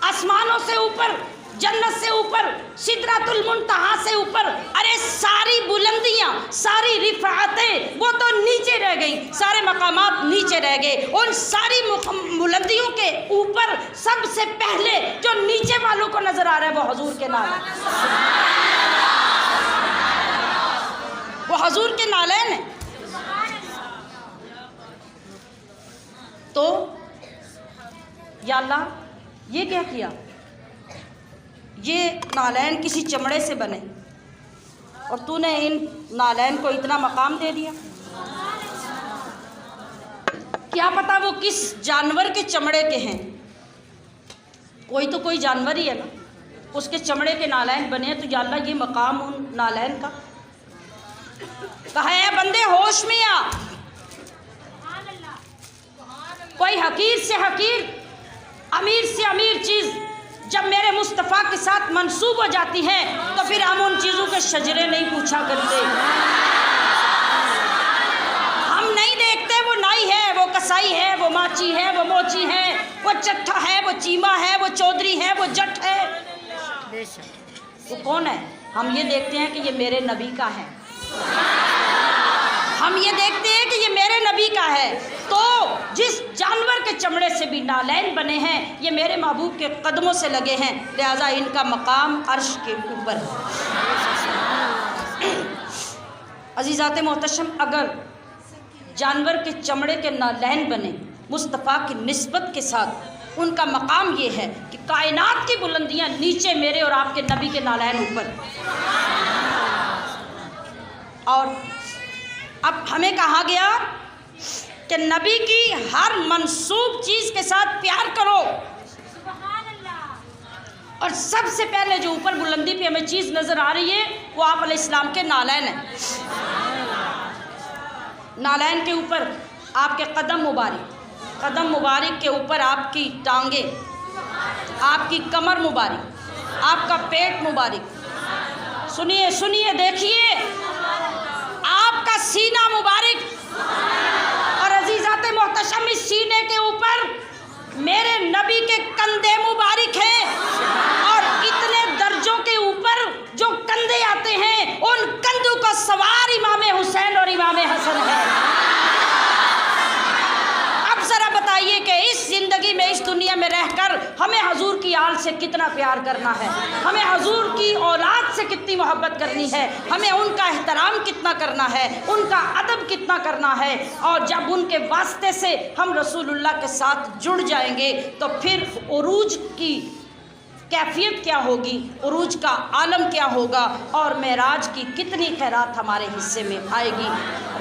आसमानों से ऊपर, जन्नत से ऊपर, सिदरतुल मुंतहा से ऊपर, अरे सारी बुलंदियाँ, सारी रिफ़ाअतें वो तो नीचे रह गई, सारे मकामात नीचे रह गए। उन सारी बुलंदियों के ऊपर सबसे पहले जो नीचे वालों को नज़र आ रहा है वो हुजूर के नाल, वो हुजूर के नालैन है। तो या अल्लाह, ये क्या किया? ये नालैन किसी चमड़े से बने और तूने इन नालैन को इतना मकाम दे दिया। क्या पता वो किस जानवर के चमड़े के हैं? कोई तो कोई जानवर ही है ना, उसके चमड़े के नालैन बने हैं। तो या अल्लाह, ये मकाम उन नालैन का कहा है, बंदे होश में आ। कोई हकीर से हकीर, अमीर से अमीर चीज़ जब मेरे मुस्तफ़ा के साथ मंसूब हो जाती है तो फिर हम उन चीज़ों के शजरे नहीं पूछा करते। हम नहीं देखते वो नाई है, वो कसाई है, वो माची है, वो मोची है, वो चट्ठा है, वो चीमा है, वो चौधरी है, वो जट है, वो कौन है? हम ये देखते हैं कि ये मेरे नबी का है, हम ये देखते हैं कि ये मेरे नबी का है। तो जिस जानवर के चमड़े से भी नालैन बने हैं, ये मेरे महबूब के कदमों से लगे हैं, लिहाजा इनका मकाम अर्श के ऊपर है। अजीज़ात मोहतशम, अगर जानवर के चमड़े के नालैन बने मुस्तफ़ा की निस्बत के साथ, उनका मकाम ये है कि कायनात की बुलंदियाँ नीचे मेरे और आपके नबी के नालैन ऊपर। और अब हमें कहा गया कि नबी की हर मंसूब चीज़ के साथ प्यार करो। और सबसे पहले जो ऊपर बुलंदी पे हमें चीज़ नज़र आ रही है वो आप अलैहिस्सलाम के नालैन है। नालैन के ऊपर आपके कदम मुबारक के ऊपर आपकी टांगे, आपकी कमर मुबारक, आपका पेट मुबारक, सुनिए सुनिए देखिए, आपका सीना मुबारक, और अजीज़ाते मोहतशम इस सीने के ऊपर मेरे नबी के कंधे मुबारक हैं, और इतने दर्जों के ऊपर जो कंधे आते हैं उन कंधों का सवार इमाम हुसैन और इमाम हसन है। अब ज़रा बताइए कि इस ज़िंदगी में, इस दुनिया में रहकर हमें हजूर की आल से कितना प्यार करना है, हमें हजूर की औलाद से कितनी मोहब्बत करनी है, हमें उनका एहतराम कितना करना है, उनका अदब कितना करना है। और जब उनके वास्ते से हम रसूलुल्लाह के साथ जुड़ जाएंगे तो फिर उरूज की कैफियत क्या होगी, उरूज का आलम क्या होगा, और मेराज की कितनी खैरात हमारे हिस्से में आएगी।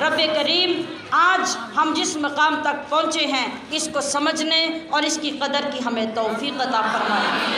रब्बे करीम आज हम जिस मकाम तक पहुँचे हैं इसको समझने और इसकी कदर की हमें तौफीक अता फरमाए।